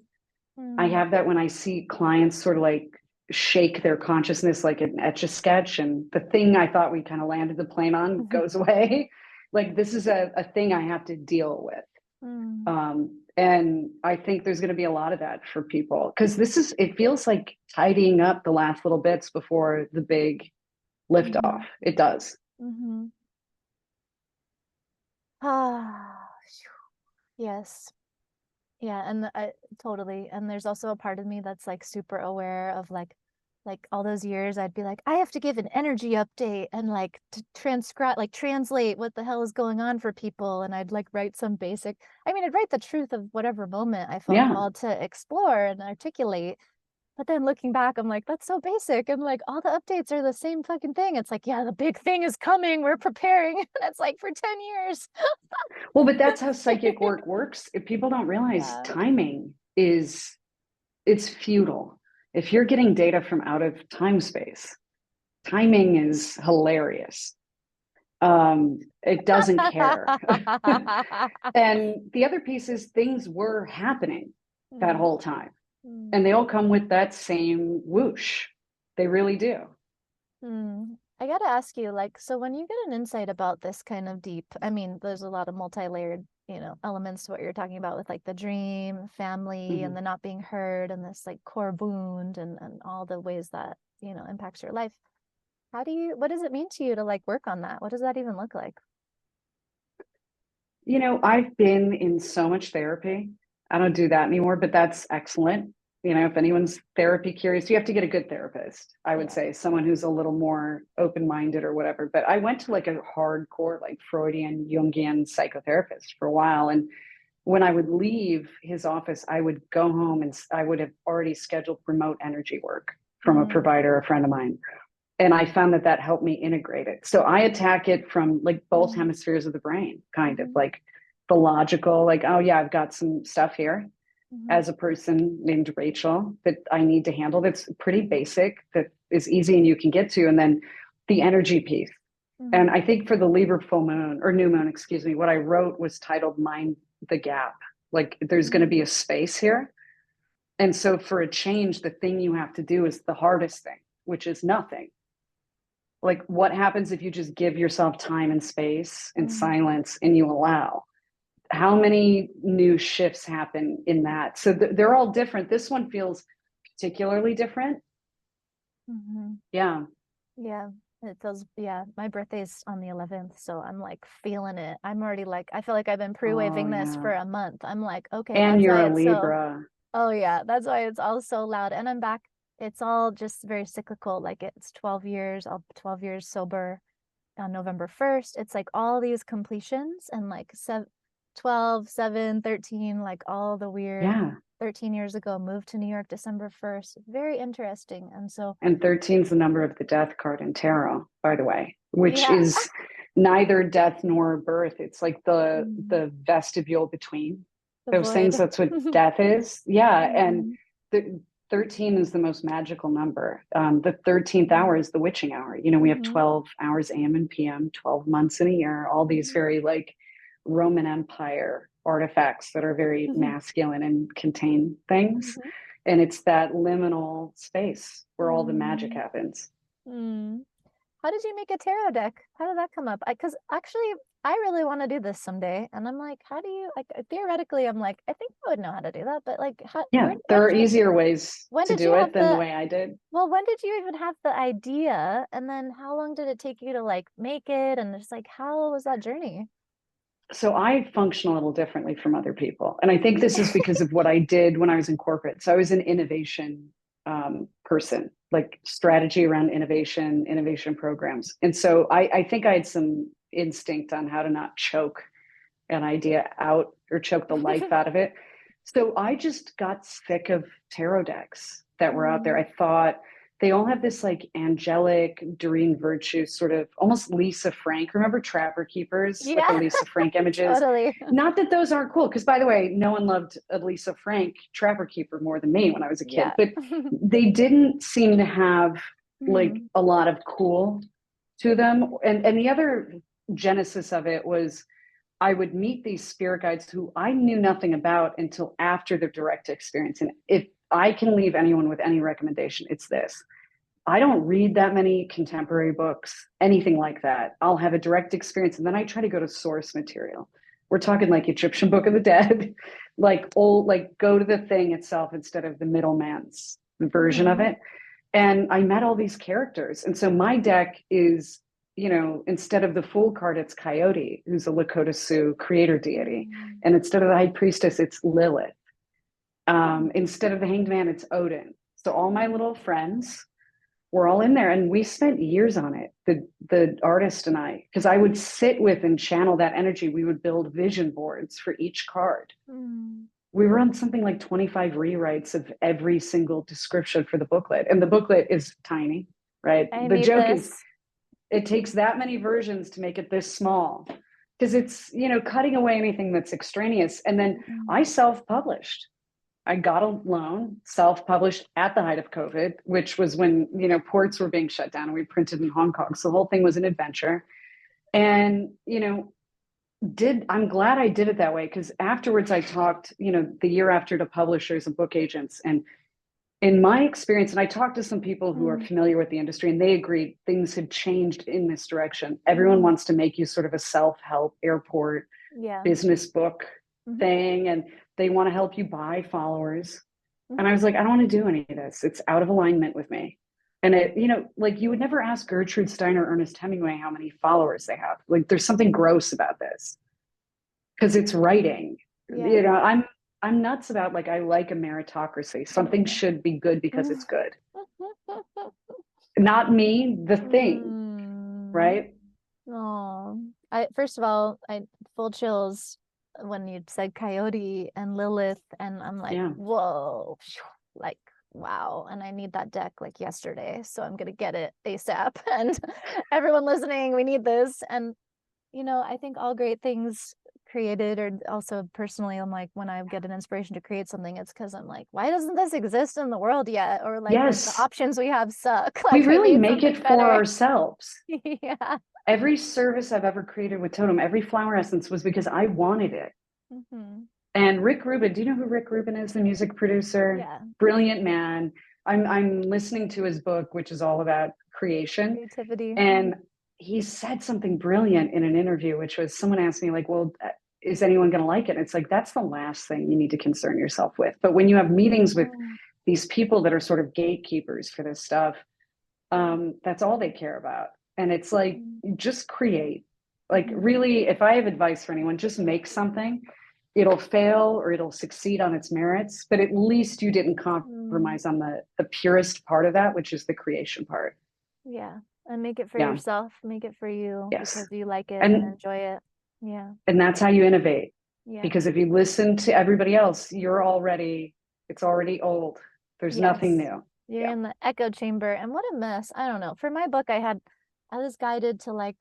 I Mm. have that when I see clients sort of like shake their consciousness like an etch a sketch, and the thing I thought we kind of landed the plane on goes away. Like, this is a thing I have to deal with. Mm. And I think there's going to be a lot of that for people, because it feels like tidying up the last little bits before the big liftoff. Mhm. It does. Mhm. Ah, yes. Yeah, and I totally. And there's also a part of me that's like super aware of like all those years I'd be like, I have to give an energy update and like to transcribe, like translate what the hell is going on for people. And I'd like write some basic, I mean, I'd write the truth of whatever moment I felt Yeah. called to explore and articulate. But then looking back, I'm like, that's so basic. And like all the updates are the same fucking thing. It's like, yeah, the big thing is coming. We're preparing. And it's like for 10 years. Well, but that's how psychic work works. If people don't realize Yeah. timing it's futile. If you're getting data from out of time space, timing is hilarious. It doesn't care. And the other piece is things were happening that Mm, whole time. mm, And they all come with that same whoosh. They really do. mm. I gotta ask you, like, so when you get an insight about this kind of deep, I mean, there's a lot of multi-layered, elements to what you're talking about with like the dream, family, and Mhm. the not being heard, and this like core wound and all the ways that, impacts your life. What does it mean to you to like work on that? What does that even look like? I've been in so much therapy. I don't do that anymore, but that's excellent. If anyone's therapy curious, you have to get a good therapist, I would Yeah. say, someone who's a little more open-minded or whatever. But I went to like a hardcore, like Freudian, Jungian psychotherapist for a while. And when I would leave his office, I would go home and I would have already scheduled remote energy work from a Mm, provider, a friend of mine. And I found that helped me integrate it. So I attack it from like both mm, hemispheres of the brain, kind of mhm, like the logical, like, oh yeah, I've got some stuff here mhm, as a person named Rachel that I need to handle. That's pretty basic, that is easy and you can get to. And then the energy piece. And mhm, I think for the Libra full moon or new moon, excuse me, what I wrote was titled Mind the Gap. Like, there's going to be mm, a space here. And so for a change, the thing you have to do is the hardest thing, which is nothing. Like, what happens if you just give yourself time and space and mm, silence and you allow? How many new shifts happen in that? So they're all different. This one feels particularly different. mhm. Yeah. Yeah, it feels, yeah, my birthday's on the 11th, so I'm like feeling it. I'm already like, I feel like I've been Oh, pre-waving this for yeah. a month. I'm like, okay, And that's you're why a it's so, Libra. oh yeah, that's why it's all so loud. And I'm back. It's all just very cyclical. Like it's 12 years, I'll 12 years sober on November 1st. It's like all these completions and like 12, 7, 13, like all the weird Yeah. 13 years ago, moved to New York December 1st. Very interesting. And so, And 13 is the number of the death card in tarot, by the way, which yeah. is neither death nor birth. It's like the Mm. the vestibule between The those things. void. That's what death is. Yeah. And Mhm. the 13 is the most magical number. The 13th hour Mhm. is the witching hour. We have Mhm. 12 hours AM and PM, 12 months in a year, all these Mhm. very like Roman Empire artifacts that are very masculine and contain things. Mhm. And it's that liminal space where all the magic Mhm. happens. Mm. How did you make a tarot deck? How did that come up? Because actually, I really want to do this someday, and I'm like, how do you like? Theoretically, I'm like, I think I would know how to do that, but like, Yeah, when there are did you easier ways when to did you do have it than the the way I did. well, when did you even have the idea, and then how long did it take you to like make it, and just like how was that journey? So I function a little differently from other people. And I think this is because of what I did when I was in corporate. So I was an innovation person, like strategy around innovation programs. And so I think I had some instinct on how to not choke an idea out or choke the life out of it. So I just got sick of tarot decks that were out there. I thought they all have this like angelic, Doreen Virtue sort of almost Lisa Frank. Remember Trapper Keepers, like the Yeah, Lisa Frank images? totally. Not that those aren't cool, because by the way, no one loved a Lisa Frank Trapper Keeper more than me when I was a kid, Yeah. but they didn't seem to have like Mhm. a lot of cool to them. And the other genesis of it was I would meet these spirit guides who I knew nothing about until after the direct experience. And if I can leave anyone with any recommendation, it's this. I don't read that many contemporary books, anything like that. I'll have a direct experience and then I try to go to source material. We're talking like Egyptian Book of the Dead, like old, like go to the thing itself instead of the middleman's version of Mhm. it. And I met all these characters. And so my deck is, instead of the Fool card, it's Coyote, who's a Lakota Sioux creator deity. Mhm. And instead of the High Priestess, it's Lilith. Mhm. Instead of the Hanged Man, it's Odin. So all my little friends were all in there, and we spent years on it. The artist and I, because I would sit with and channel that energy. We would build vision boards for each card. Mhm. We were on something like 25 rewrites of every single description for the booklet, and the booklet is tiny, right? I The need joke is this. it takes that many versions to make it this small because it's cutting away anything that's extraneous. And then Mhm. I self-published. I got a loan, self-published at the height of COVID, which was when ports were being shut down and we printed in Hong Kong, so the whole thing was an adventure. And I'm glad I did it that way, because afterwards I talked the year after to publishers and book agents, and in my experience, and I talked to some people who are Mhm. familiar with the industry, and they agreed things had changed in this direction. Everyone Mhm. wants to make you sort of a self-help airport Yeah. business book Mhm. thing, and they want to help you buy followers. And Mhm. I was like, I don't want to do any of this. It's out of alignment with me. And like you would never ask Gertrude Stein or Ernest Hemingway how many followers they have. Like there's something gross about this because it's writing. Yeah. I'm nuts about, like, I like a meritocracy. Something should be good because it's good. Not me, the thing, Mm. right? Oh, I first of all, I full chills when you said Coyote and Lilith, and I'm like, Yeah. whoa, phew, like wow. And I need that deck like yesterday, so I'm gonna get it ASAP. And everyone listening, we need this. And I think all great things created, or also personally, I'm like, when I get an inspiration to create something, it's because I'm like, why doesn't this exist in the world yet? Or like the Yes. options we have suck. We Like I really need make it something for better. ourselves. Yeah. Every service I've ever created with Totem, every flower essence was because I wanted it. Hmm. And Rick Rubin, do you know who Rick Rubin is, the music producer? Yeah. Brilliant man. I'm listening to his book, which is all about creation. Creativity. And he said something brilliant in an interview, which was, someone asked me, like, well, is anyone going to like it? And it's like, that's the last thing you need to concern yourself with. But when you have meetings with Mm. these people that are sort of gatekeepers for this stuff, that's all they care about. And it's like, just create. Like, Mhm. really, if I have advice for anyone, just make something. It'll fail or it'll succeed on its merits, but at least you didn't Mm. compromise on the purest part of that, which is the creation part. Yeah. And make it for Yeah. yourself. Make it for you Yes. because you like it and And enjoy it. Yeah. and that's how you innovate. Yeah. Because if you listen to everybody else, it's already old. There's nothing Yes. new. You're Yeah. in the echo chamber. And what a mess. I don't know. For my book, I was guided to like,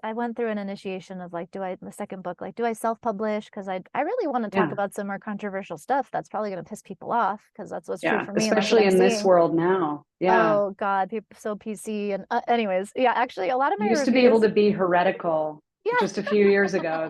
I went through an initiation of like, the second book, like, do I self-publish? Because I really want to talk Yeah. about some more controversial stuff that's probably going to piss people off because that's what's true Yeah. for me and that's what Especially I'm in this seeing. world now. Yeah. Oh God, people so PC and anyways, yeah, actually a lot of You my used to be able reviews, to be heretical yeah. just a few years ago.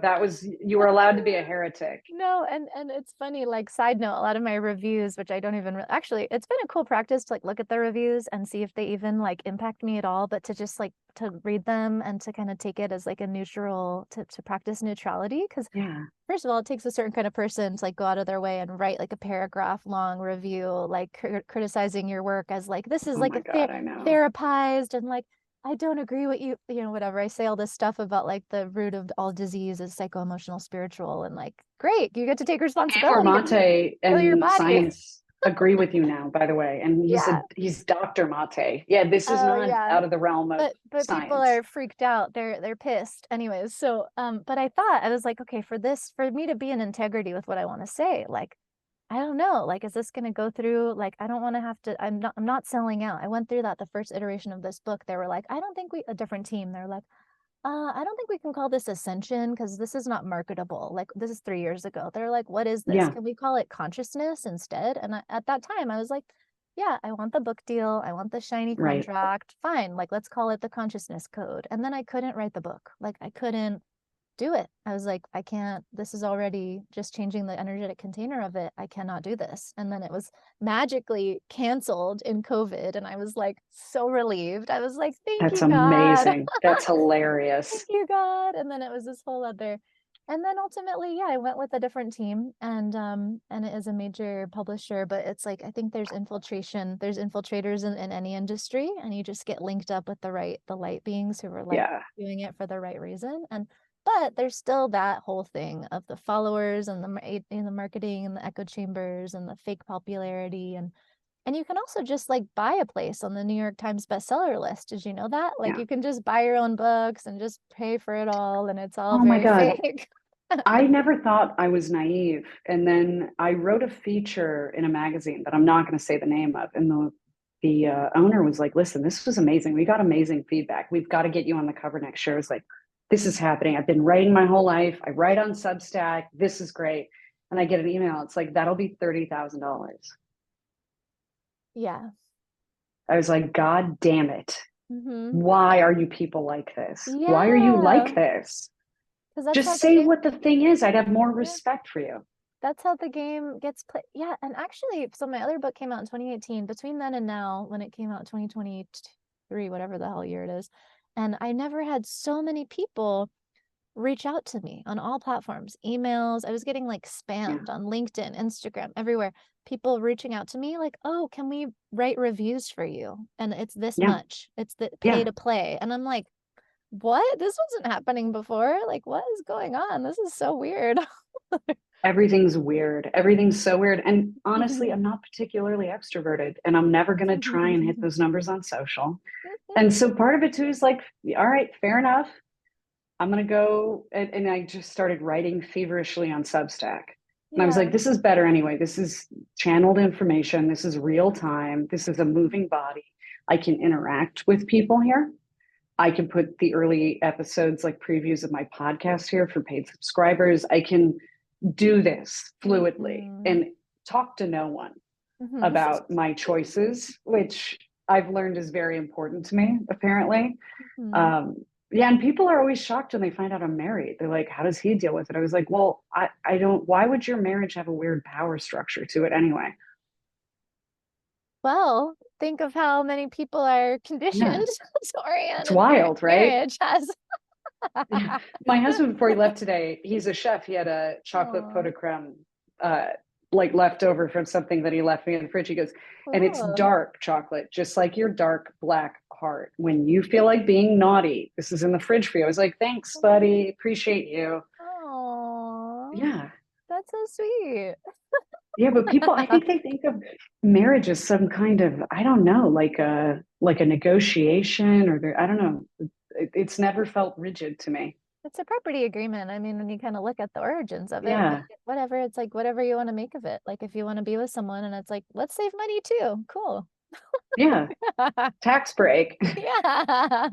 You were allowed to be a heretic. No, and it's funny, like side note, a lot of my reviews, which I don't even actually, it's been a cool practice to like look at the reviews and see if they even like impact me at all, but to just like to read them and to kind of take it as like a neutral to practice neutrality. Because Yeah. first of all, it takes a certain kind of person to like go out of their way and write like a paragraph long review, like criticizing your work as like this is Oh like my a God, I know. therapized and like I don't agree with whatever. I say all this stuff about like the root of all disease is psycho-emotional, spiritual, and like, great, you get to take Igor responsibility and Mate heal your and body. science agree with you now, by the way. And Yeah. he's Dr. Mate. Yeah, this is Oh not yeah. out of the realm of But people science. are freaked out. They're pissed. Anyways, so but I thought I was like, okay, for me to be in integrity with what I want to say, like I don't know, like, is this going to go through? Like, I don't want to have to, I'm not selling out. I went through that the first iteration of this book. They were like, I don't think a different team. They're like, I don't think we can call this Ascension because this is not marketable. Like, this is 3 years ago. They're like, what is this? Yeah, Can we call it consciousness instead? And at that time, I was like, yeah, I want the book deal. I want the shiny right. contract. Fine. Like, let's call it the consciousness code. And then I couldn't write the book. Like, I couldn't do it. I was like, I can't, this is already just changing the energetic container of it. I cannot do this. And then it was magically canceled in COVID. And I was like, so relieved. I was like, thank That's you, God. amazing. That's Thank hilarious. you, God. And then it was this whole other, and then ultimately, yeah, I went with a different team, and it is a major publisher, but it's like I think there's infiltration, there's infiltrators in any industry, and you just get linked up with the light beings who are like Yeah, doing it for the right reason. And but there's still that whole thing of the followers and the marketing and the echo chambers and the fake popularity, and you can also just like buy a place on the New York Times bestseller list. Did you know that? Like yeah. you can just buy your own books and just pay for it all, and it's all Oh my very God. fake. I never thought I was naive. And then I wrote a feature in a magazine that I'm not going to say the name of. And the owner was like, listen, this was amazing. We got amazing feedback. We've got to get you on the cover next year. I was like, this is happening. I've been writing my whole life. I write on Substack. This is great. And I get an email. It's like, that'll be $30,000. Yeah. I was like, God damn it. Mm-hmm. Why are you people like this? Why are you Yeah. like this? Because that's how Just the say game, what the thing is. I'd have more yeah, respect for you. that's how the game gets played. Yeah. And actually, so my other book came out in 2018. Between then and now, when it came out in 2023, whatever the hell year it is, and I never had so many people reach out to me on all platforms, emails. I was getting like Yeah. spammed on LinkedIn, Instagram, everywhere. People reaching out to me like, "Oh, can we write reviews for you? And it's this Yeah. much. It's the pay Yeah. to play." And I'm like, "What? This wasn't happening before. Like, what is going on? This is so weird." Everything's weird. Everything's so weird. And honestly, I'm not particularly extroverted and I'm never going to try and hit those numbers on social. And so part of it too is like, all right, fair enough. I'm going to go. And I just started writing feverishly on Substack. And I was Yeah. like, this is better anyway. This is channeled information. This is real time. This is a moving body. I can interact with people here. I can put the early episodes like previews of my podcast here for paid subscribers. I can do this fluidly Mhm. and talk to no one Mhm. about my choices, which I've learned is very important to me, apparently. Mhm. Um, yeah, and people are always shocked when they find out I'm married. They're like, how does he deal with it? I was like, well, I don't, why would your marriage have a weird power structure to it anyway? Well, think of how many people are Yeah, conditioned to orient it's and wild, right? marriage has. Yeah. My husband, before he left today, he's a chef. He had a chocolate pot Aw, de creme, uh, like left over from something that he left me in the fridge. He goes, and it's cool. dark chocolate, just like your dark black heart. When you feel like being naughty, this is in the fridge for you. I was like, thanks, buddy. Appreciate you. Oh, Yeah. that's so sweet. Yeah. But people, I think they think of marriage as some kind of, I don't know, like a negotiation or I don't know. It's never felt rigid to me. It's a property agreement. I mean, when you kind of look at the origins of it, like Yeah. whatever, it's like whatever you want to make of it. Like if you want to be with someone and it's like, let's save money too. Cool. Yeah. Tax break. Yeah.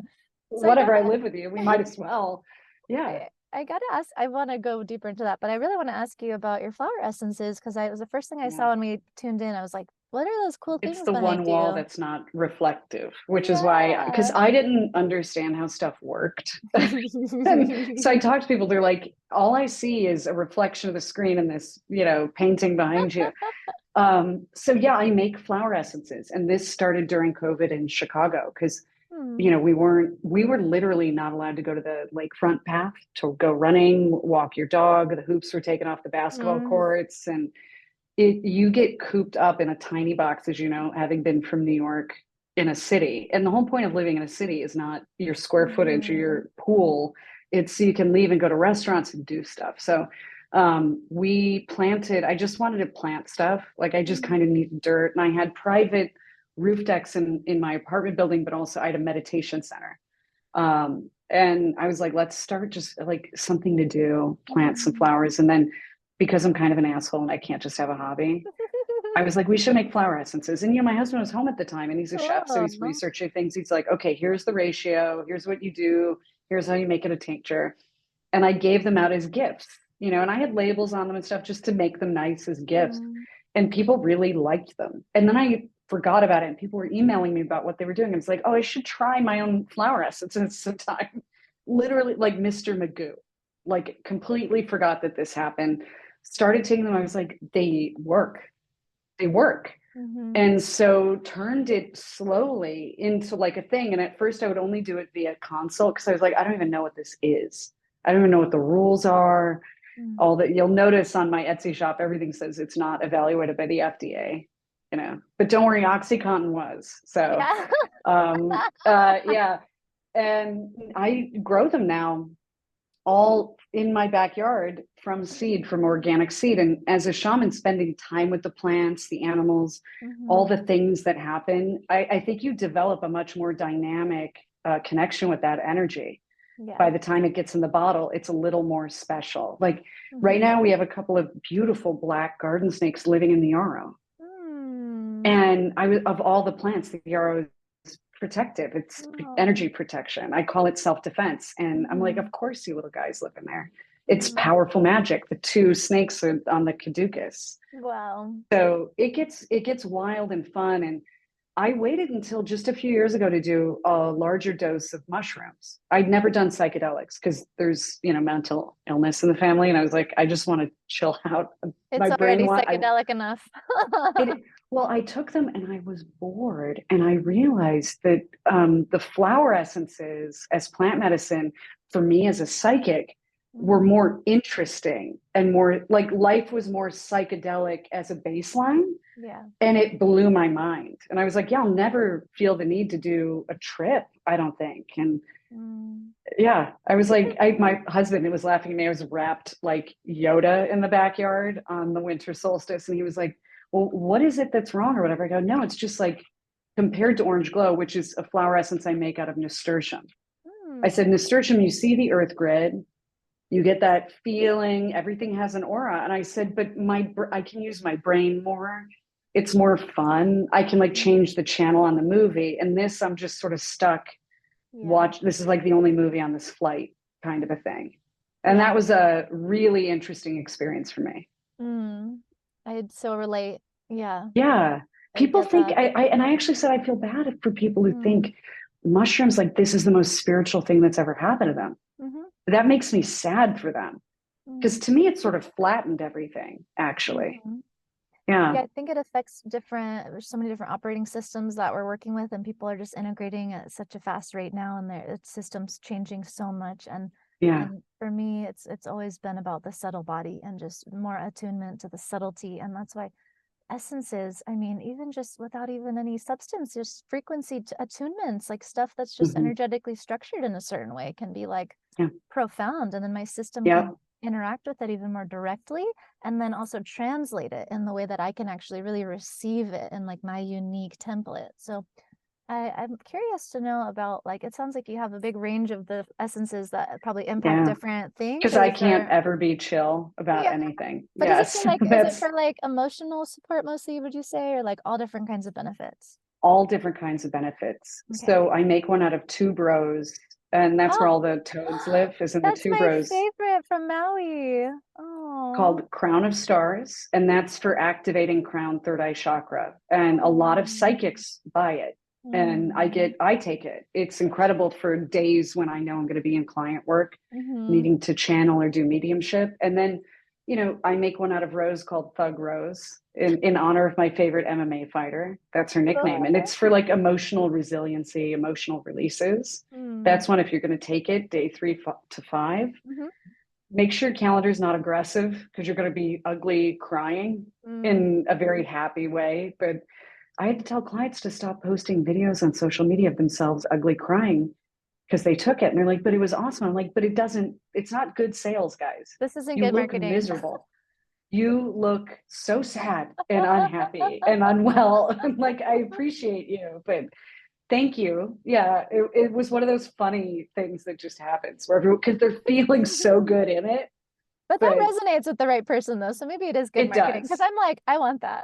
So I Whatever, I gotta live with you, we might as well. Yeah. I gotta ask, I want to go deeper into that, but I really want to ask you about your flower essences because I it was the first thing I Yeah. saw when we tuned in. I was like, what are those cool It's things the one behind wall you? that's not reflective, which is why, because Yeah. I didn't understand how stuff worked. And so I talk to people, they're like, all I see is a reflection of the screen and this, painting behind you. So yeah, I make flower essences. And this started during COVID in Chicago because Hmm. we were literally not allowed to go to the lakefront path to go running, walk your dog. The hoops were taken off the basketball Hmm. courts, and you get cooped up in a tiny box, as you know, having been from New York in a city. And the whole point of living in a city is not your square footage or Hmm. your pool. It's so you can leave and go to restaurants and do stuff. So we planted, I just wanted to plant stuff. Like I just Hmm. kind of needed dirt. And I had private roof decks in my apartment building, but also I had a meditation center. And I was like, let's start just like something to do, plant some Hmm. flowers. And then because I'm kind of an asshole and I can't just have a hobby. I was like, we should make flower essences. And, my husband was home at the time and he's a chef. So he's Cool. researching things. He's like, okay, here's the ratio. Here's what you do. Here's how you make it a tincture. And I gave them out as gifts, and I had labels on them and stuff just to make them nice as gifts. Mm. And people really liked them. And then I forgot about it and people were emailing me about what they were doing. And it's like, oh, I should try my own flower essences sometime. Literally like Mr. Magoo, like completely forgot that this happened. Started taking them. I was like, they work. They work. Mm-hmm. And so turned it slowly into like a thing. And at first I would only do it via consult because I was like, I don't even know what this is. I don't even know what the rules are. Mm. All that you'll notice on my Etsy shop, everything says it's not evaluated by the FDA, but don't worry, OxyContin was. So, Yeah. yeah. And I grow them now all in my backyard from seed, from organic seed. And as a shaman, spending time with the plants, the animals, all Mm-hmm. the things that happen, I think you develop a much more dynamic connection with that energy. Yeah. By the time it gets in the bottle, it's a little more special. Like right Mm-hmm. now, we have a couple of beautiful black garden snakes living in the yarrow. Mm. And of all the plants, the yarrow is protective. It's Oh. energy protection. I call it self-defense. And I'm like, Mm-hmm. of course you little guys live in there. It's Mm-hmm. powerful magic. The two snakes are on the caduceus. Wow. So it gets wild and fun. And I waited until just a few years ago to do a larger dose of mushrooms. I'd never done psychedelics because there's, mental illness in the family. And I was like, I just want to chill out. My It's brain already want I psychedelic enough. it well, I took them and I was bored and I realized that the flower essences as plant medicine for me as a psychic were Mm-hmm. more interesting and more like life was more psychedelic as a baseline, Yeah. and it blew my mind. And I was like, yeah, I'll never feel the need to do a trip, I don't think. And Mm. yeah, I was It's like, my husband was laughing at me. I was wrapped like Yoda in the backyard on the winter solstice. And he was like, well, what is it that's wrong or whatever? I go, no, it's just like compared to Orange Glow, which is a flower essence I make out of nasturtium. I mm. said, nasturtium, you see the earth grid, you get that feeling, everything has an aura. And I said, but I can use my brain more. It's more fun. I can like change the channel on the movie. And this, I'm just sort of stuck Yeah. this is like the only movie on this flight kind of a thing. And Yeah. that was a really interesting experience for me. Mm. I'd so relate. Yeah. Yeah. I People get think that. and I actually said I feel bad for people who Mm. think mushrooms like this is the most spiritual thing that's ever happened to them. Mm-hmm. That makes me sad for them because Mm. to me it sort of flattened everything actually. Mm-hmm. Yeah. Yeah, I think it affects there's so many different operating systems that we're working with, and people are just integrating at such a fast rate now, and their systems changing so much. Yeah. And for me, it's always been about the subtle body and just more attunement to the subtlety. And that's why essences, I mean, even just without even any substance, just frequency attunements, like stuff that's just Hmm. energetically structured in a certain way can be like Yeah. profound. And then my system Yeah. can interact with it even more directly, and then also translate it in the way that I can actually really receive it in like my unique template. So I'm curious to know about, like, it sounds like you have a big range of the essences that probably impact Yeah. different things. Because Are I they can't for, ever be chill about yeah, anything. but is it for Yes. like, is it That's for like emotional support mostly, would you say, or like all different kinds of benefits? all different kinds of benefits. Okay. So I make one out of tuberose, and that's where Oh, all the toads live, is in the that's my tuberose, favorite from Maui. Oh. called Crown of Stars, and that's for activating crown third eye chakra. And a lot of Oh. psychics buy it. And Mm. I take it. It's incredible for days when I know I'm going to be in client work, Mm-hmm. needing to channel or do mediumship. And then, I make one out of rose called Thug Rose in honor of my favorite MMA fighter. That's her nickname. And Oh. it's for like emotional resiliency, emotional releases. Mm. That's one if you're going to take it day 3 to 5. Mm-hmm. Make sure your calendar's not aggressive because you're going to be ugly crying Mm. in a very happy way. But I had to tell clients to stop posting videos on social media of themselves ugly crying because they took it and they're like, but it was awesome. I'm like, but it's not good sales, guys. This isn't You good look marketing. miserable. You look so sad and unhappy and unwell. I'm like, I appreciate you, but thank you. Yeah, it was one of those funny things that just happens where everyone, because they're feeling so good in it. But that But resonates with the right person though. So maybe it is good it marketing because does. I'm like, I want that.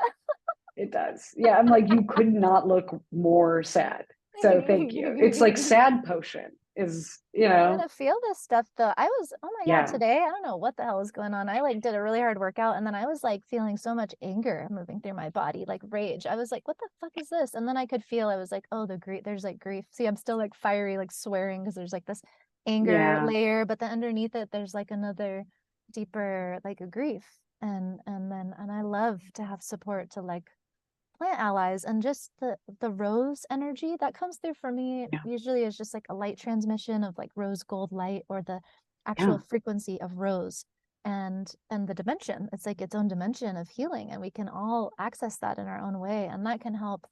It does. Yeah, I'm like, you could not look more sad. So thank you. It's like sad potion is, I'm gonna feel this stuff though. I was, oh my God, yeah, today, I don't know what the hell was going on. I like did a really hard workout and then I was like feeling so much anger moving through my body, like rage. I was like, what the fuck is this? And then I could feel, I was like, oh, the grief, there's like grief. See, I'm still like fiery, like swearing because there's like this anger yeah. layer, but then underneath it, there's like another deeper, like a grief. And I love to have support to like plant allies and just the rose energy that comes through for me Yeah. usually is just like a light transmission of like rose gold light or the actual Yeah. frequency of rose and the dimension, it's like its own dimension of healing and we can all access that in our own way and that can help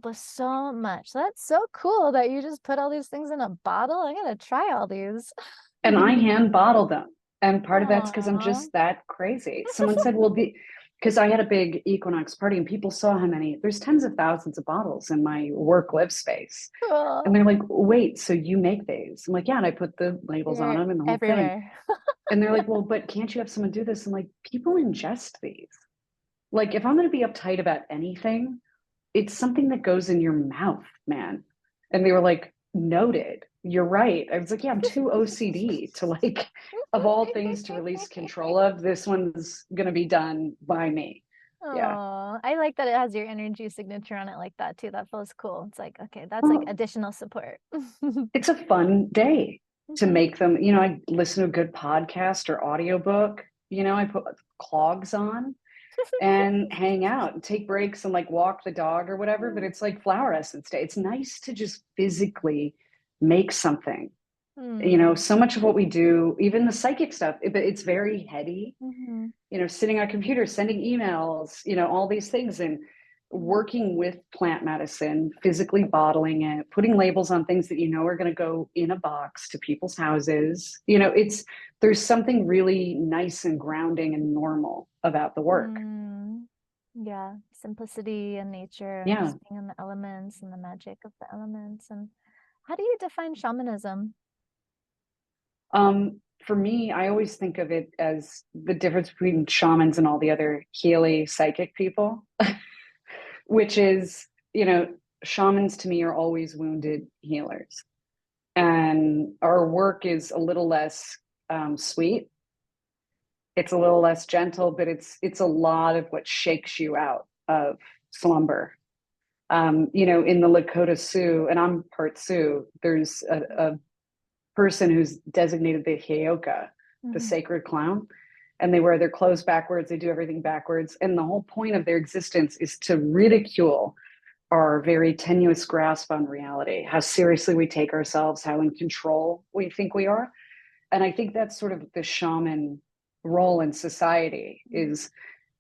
us so much. So that's so cool that you just put all these things in a bottle. I gotta try all these. And I hand bottle them. And part of that's because I'm Aww. just that crazy. Someone said, well, because I had a big equinox party and people saw how many, there's tens of thousands of bottles in my work live space. And Cool. they're like, wait, so you make these? I'm like, yeah, and I put the labels on You're them and the whole thing. everywhere. And they're like, well, but can't you have someone do this? I'm like, people ingest these. Like, if I'm going to be uptight about anything, it's something that goes in your mouth, man. And they were like, noted. You're right. I was like, yeah, I'm too OCD to like, of all things to release control of, this one's going to be done by me. Yeah. Oh, I like that it has your energy signature on it like that too. That feels cool. It's like, okay, that's like Well, additional support. it's a fun day to Mhm. make them, I listen to a good podcast or audiobook, I put clogs on and hang out and take breaks and like walk the dog or whatever. But it's like flower essence day. It's nice to just physically make something. Hmm. So much of what we do, even the psychic stuff, but it's very heady. Mhm. Sitting on a computer, sending emails, all these things, and Mhm. working with plant medicine, physically bottling it, putting labels on things that are going to go in a box to people's houses. There's something really nice and grounding and normal about the work. Mm. Yeah, simplicity and nature and Yeah. just being in the elements and the magic of the elements. And how do you define shamanism? For me, I always think of it as the difference between shamans and all the other Healy psychic people, which is, shamans to me are always wounded healers. And our work is a little less sweet. It's a little less gentle, but it's a lot of what shakes you out of slumber. In the Lakota Sioux, and I'm part Sioux, there's a person who's designated the Heyoka, the Mhm. sacred clown, and they wear their clothes backwards, they do everything backwards. And the whole point of their existence is to ridicule our very tenuous grasp on reality, how seriously we take ourselves, how in control we think we are. And I think that's sort of the shaman role in society is,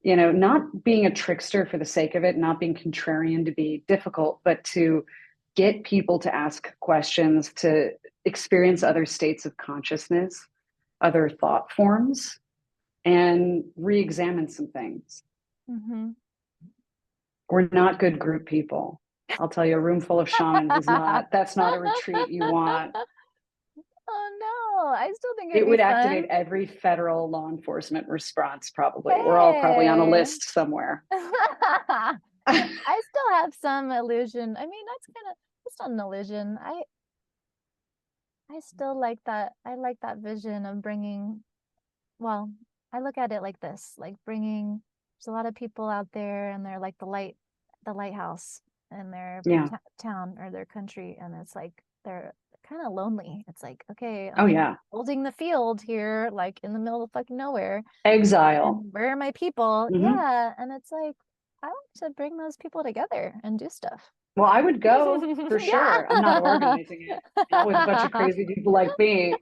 not being a trickster for the sake of it, not being contrarian to be difficult, but to get people to ask questions, to experience other states of consciousness, other thought forms, and re-examine some things. Mhm. We're not good group people. I'll tell you, a room full of shamans that's not a retreat you want. Oh no, I still think it'd It be would activate fun. every federal law enforcement response, probably. We're all probably on a Hey. list somewhere. I still have some illusion. I mean, that's kind of it's not an illusion. I still like that. I like that vision of bringing, well, I look at it like this, like bringing there's a lot of people out there and they're like the lighthouse in their Yeah. town or their country and it's like they're kind of lonely. It's like, okay, Oh, I'm yeah. holding the field here like in the middle of fucking nowhere. Exile. And where are my people? Mm-hmm. Yeah. And it's like, I want to bring those people together and do stuff. Well, I would go for Yeah. sure. I'm not organizing it, with a bunch of crazy people like me.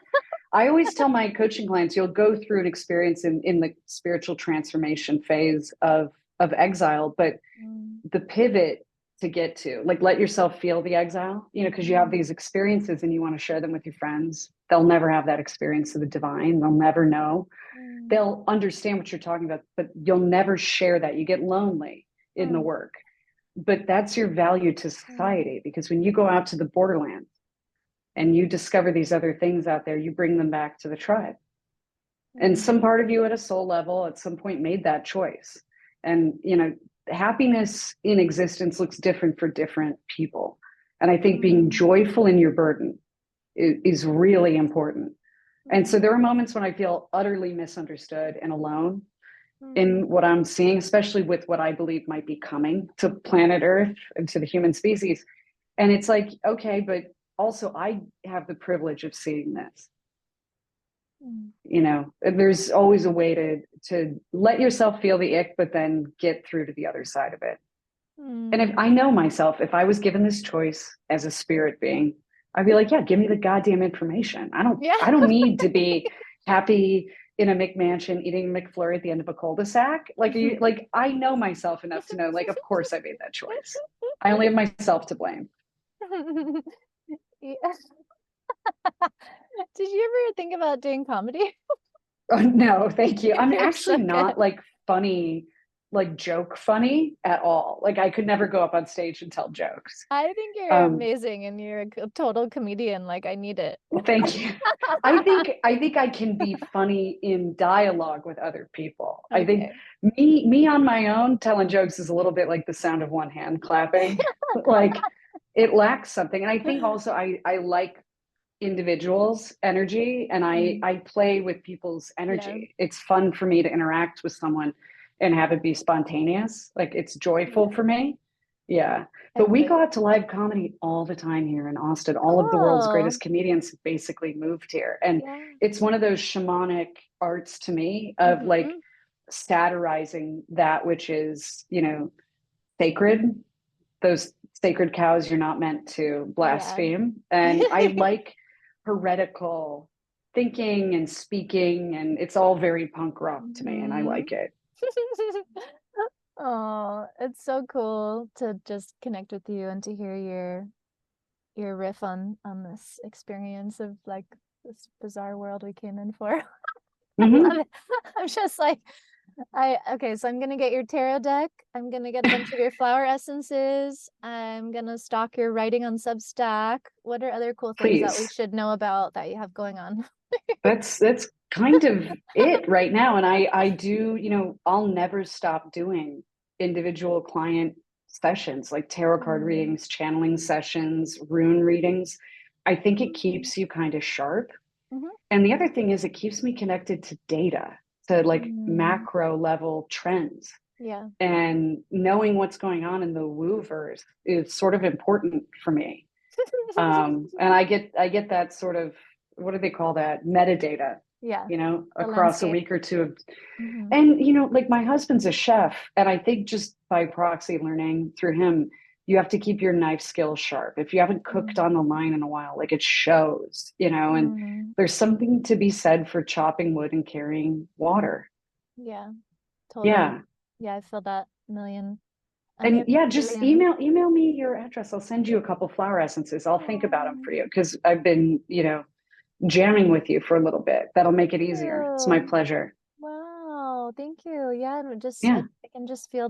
I always tell my coaching clients, you'll go through an experience in the spiritual transformation phase of exile, but Mm, the pivot to get to, like, let yourself feel the exile, because you have mhm, these experiences and you want to share them with your friends. They'll never have that experience of the divine. They'll never know. mm, They'll understand what you're talking about, but you'll never share that. You get lonely in the mm, work. But that's your value to mm, society, because when you go out to the borderlands and you discover these other things out there, you bring them back to the tribe. And some part of you at a soul level at some point made that choice. And, happiness in existence looks different for different people. And I think being Mm, joyful in your burden is really important. And so there are moments when I feel utterly misunderstood and alone mm, in what I'm seeing, especially with what I believe might be coming to planet Earth and to the human species. And it's like, okay, but also I have the privilege of seeing this. mm, There's always a way to let yourself feel the ick, but then get through to the other side of it. And if mm. I know myself, if I was given this choice as a spirit being, I'd be like, yeah, give me the goddamn information. I don't Yeah. I don't need to be happy in a McMansion eating a McFlurry at the end of a cul-de-sac. Like I know myself enough to know, like, of course I made that choice. I only have myself to blame. Yeah. Did you ever think about doing comedy? Oh, no, thank you. I'm You're actually so good. not like funny, like joke funny at all. Like I could never go up on stage and tell jokes. I think you're Um, amazing and you're a total comedian. Like, I need it. well, thank you. I think I can be funny in dialogue with other people. I think Okay. me on my own telling jokes is a little bit like the sound of one hand clapping. Like it lacks something. And I think also I like individuals' energy and Mm, I play with people's yeah. energy. It's fun for me to interact with someone and have it be spontaneous. Like it's joyful Yeah. for me. Yeah. But we go Okay. out to live comedy all the time here in Austin. All of the world's Cool. greatest comedians basically moved here. And Yeah. it's one of those shamanic arts to me of like Hmm. satirizing that which is, sacred, those sacred cows you're not meant to Yeah. blaspheme. And I like heretical thinking and speaking, and it's all very punk rock to me, and I Hmm. like it. Oh, it's so cool to just connect with you and to hear your riff on this experience of like this bizarre world we came in for. I love Mm-hmm. it. I'm just like okay, so I'm gonna get your tarot deck. I'm gonna get a bunch of your flower essences. I'm gonna stalk your writing on Substack. What are other cool things that we Please. should know about that you have going on? That's kind of it right now. And I do, I'll never stop doing individual client sessions like tarot card Mm, readings, channeling sessions, rune readings. I think it mm, keeps you kind of sharp. mhm, And the other thing is it keeps me connected to data, to like mm. macro level trends. Yeah. And knowing what's going on in the wooverse is sort of important for me. And I get that sort of, what do they call that? Metadata, Yeah. The across a landscape. week or two of, Hmm. and like my husband's a chef, and I think just by proxy learning through him, you have to keep your knife skills sharp. If you haven't cooked on the Mm, line in a while, like it shows, and mm. there's something to be said for chopping wood and carrying water. Yeah, totally. Yeah. Yeah, I feel that a And million yeah, just billion. email me your address. I'll send you a couple flower essences. I'll think about them Oh, for you because I've been, jamming with you for a little bit. That'll make it thank easier. It's my you. pleasure. Wow, thank you. Yeah, and Yeah. I can just feel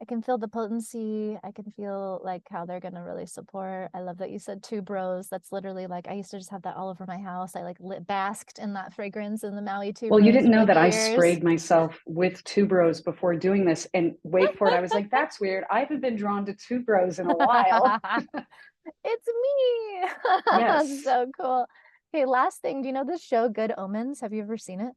I can feel the potency. I can feel like how they're gonna really support. I love that you said two bros. That's literally like I used to just have that all over my house. I like basked in that fragrance in the Maui two Well, you bros didn't for know like that I years. sprayed myself with tuberose before doing this. And wait for it. I was like, that's weird. I haven't been drawn to tuberose in a while. It's me. That's Yes. so cool. Okay, last thing. Do you know the show Good Omens? Have you ever seen it?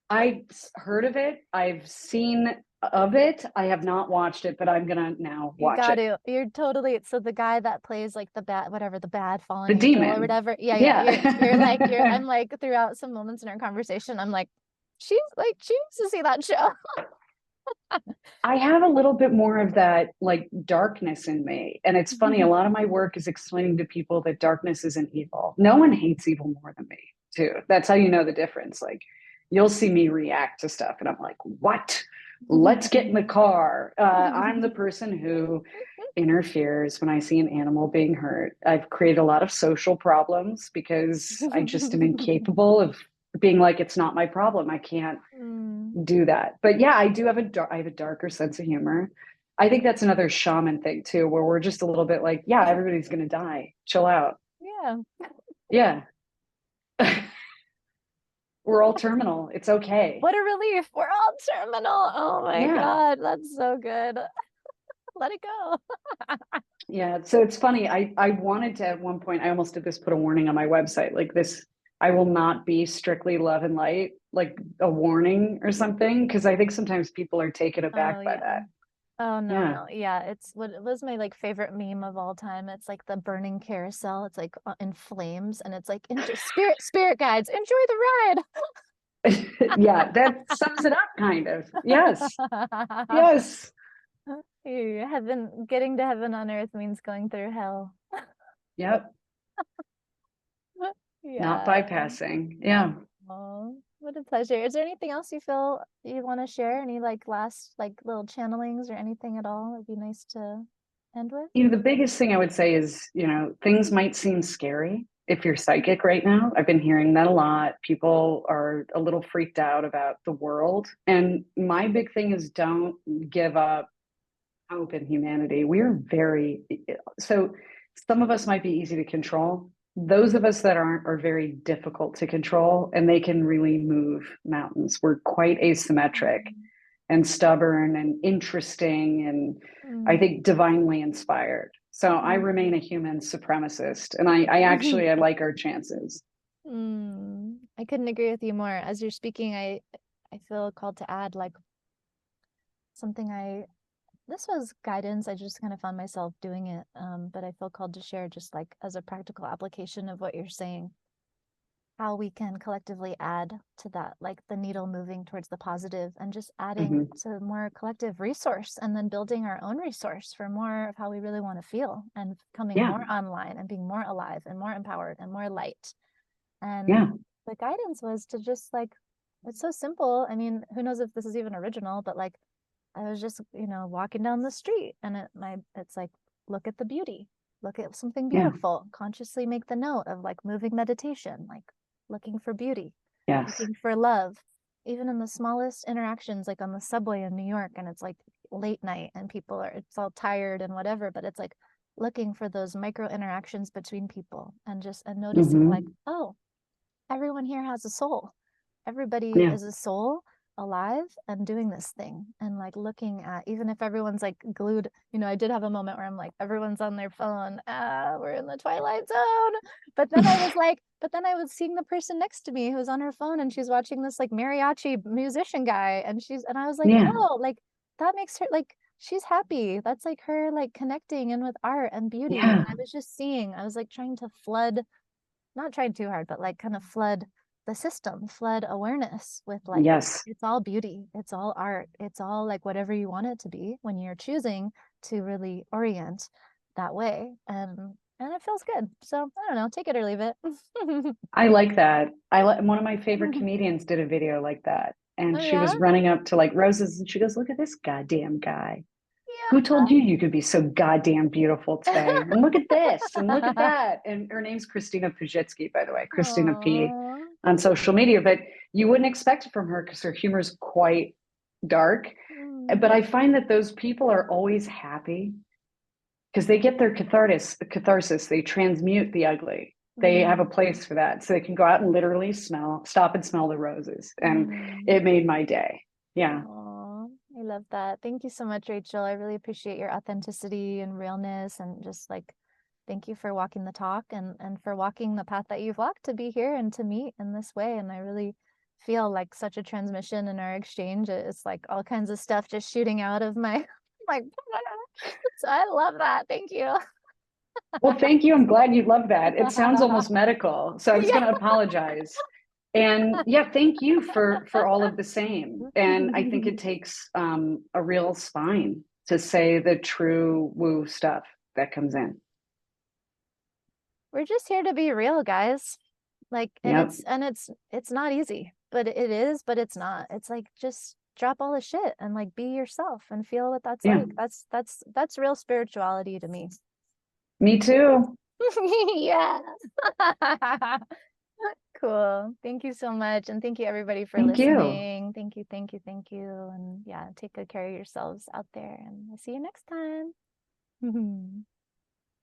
I heard of it. I've seen of it. I have not watched it, but I'm going to now You watch got it. to. You're totally so the guy that plays like the bad whatever, the bad fallen The angel or demon. whatever. Yeah, yeah. You're like Yeah. I'm like throughout some moments in our conversation, I'm like, she needs to see that show. I have a little bit more of that like darkness in me. And it's funny, a lot of my work is explaining to people that darkness isn't evil. No one hates evil more than me, too. That's how you know the difference. Like you'll see me react to stuff and I'm like, what? Let's get in the car. I'm the person who interferes when I see an animal being hurt. I've created a lot of social problems because I just am incapable of being like, it's not my problem. I can't Mm, do that. But yeah, I have a darker sense of humor. I think that's another shaman thing too, where we're just a little bit like, yeah, everybody's gonna die. Chill out. yeah. Yeah. We're all terminal. It's okay. What a relief. We're all terminal. Oh my Yeah. God. That's so good. Let it go. Yeah. So it's funny. I wanted to, at one point, I almost did this, put a warning on my website, like this, I will not be strictly love and light, like a warning or something. Cause I think sometimes people are taken Oh aback by yeah. that. Oh no, Yeah. no. Yeah, it's what it was my like favorite meme of all time. It's like the burning carousel. It's like in flames and it's like enjoy, spirit guides, enjoy the Yeah. That sums it up kind of. Yes. ride. Yes. Heaven, getting to heaven on earth means going through hell. Yep. Not Yeah. bypassing. Yeah. Oh, what a pleasure. Is there anything else you feel you want to share? Any like last like little channelings or anything at all? It'd be nice to end with. The biggest thing I would say is, things might seem scary if you're psychic right now. I've been hearing that a lot. People are a little freaked out about the world. And my big thing is don't give up hope in humanity. We're so some of us might be easy to control. Those of us that aren't are very difficult to control, and they can really move mountains. We're quite asymmetric and stubborn and interesting, and I Mm. think divinely inspired. So I remain a human supremacist, and I actually I like our chances. I couldn't agree with you more. As you're speaking, I feel called to add like something this was guidance. I just kind of found myself doing it. But I feel called to share just like as a practical application of what you're saying, how we can collectively add to that, like the needle moving towards the positive and just adding Hmm. to more collective resource and then building our own resource for more of how we really want to feel and coming Yeah, more online and being more alive and more empowered and more light. And yeah, the guidance was to just like, it's so simple. I mean, who knows if this is even original, but like I was just, walking down the street and it's like, look at the beauty, look at something yeah, beautiful, consciously make the note of like moving meditation, like looking for beauty, yes, looking for love, even in the smallest interactions, like on the subway in New York, and it's like late night and it's all tired and whatever, but it's like looking for those micro interactions between people and noticing like, hmm, oh, everyone here has a soul. Everybody yeah, is a soul alive and doing this thing and like looking at even if everyone's like glued, I did have a moment where I'm like everyone's on their phone, we're in the twilight zone, but then I was seeing the person next to me who's on her phone and she's watching this like mariachi musician guy and I was like, yeah, oh, like that makes her like she's happy. That's like her like connecting in with art and beauty. And yeah, I was just seeing, I was like trying to flood, not trying too hard, but like kind of flood the system, flood awareness with like yes. it's all beauty, it's all art, it's all like whatever you want it to be when you're choosing to really orient that way. And it feels good. So I don't know, take it or leave it. I like that. One of my favorite comedians did a video like that, and Oh she yeah? was running up to like roses, and she goes, "Look at this goddamn guy. Who Yeah. told you you could be so goddamn beautiful today? And look at this, and look at that." And her name's Christina Pajitsky, by the way, Christina P Oh. on social media. But you wouldn't expect it from her because her humor is quite dark. But I find that those people are always happy because they get their catharsis. They transmute the ugly. They have a place for that. So they can go out and literally stop and smell the roses. And it made my day. Yeah. Oh, I love that. Thank you so much, Rachel. I really appreciate your authenticity and realness and just like thank you for walking the talk and for walking the path that you've walked to be here and to meet in this way. And I really feel like such a transmission in our exchange. It's like all kinds of stuff just shooting out of my like so I love that. Thank you. Well, thank you. I'm glad you love that. It sounds almost medical. So I was Yeah. going to apologize. And yeah, thank you for all of the same. And I think it takes a real spine to say the true woo stuff that comes in. We're just here to be real, guys. Like, and Yep. it's not easy, but it is, but it's not. It's like just drop all the shit and like be yourself and feel what that's Yeah. like. That's real spirituality to me. Me too. Yeah. Cool. Thank you so much. And thank you everybody for Thank you. listening. Thank you, thank you, thank you. And yeah, take good care of yourselves out there. And I'll see you next time.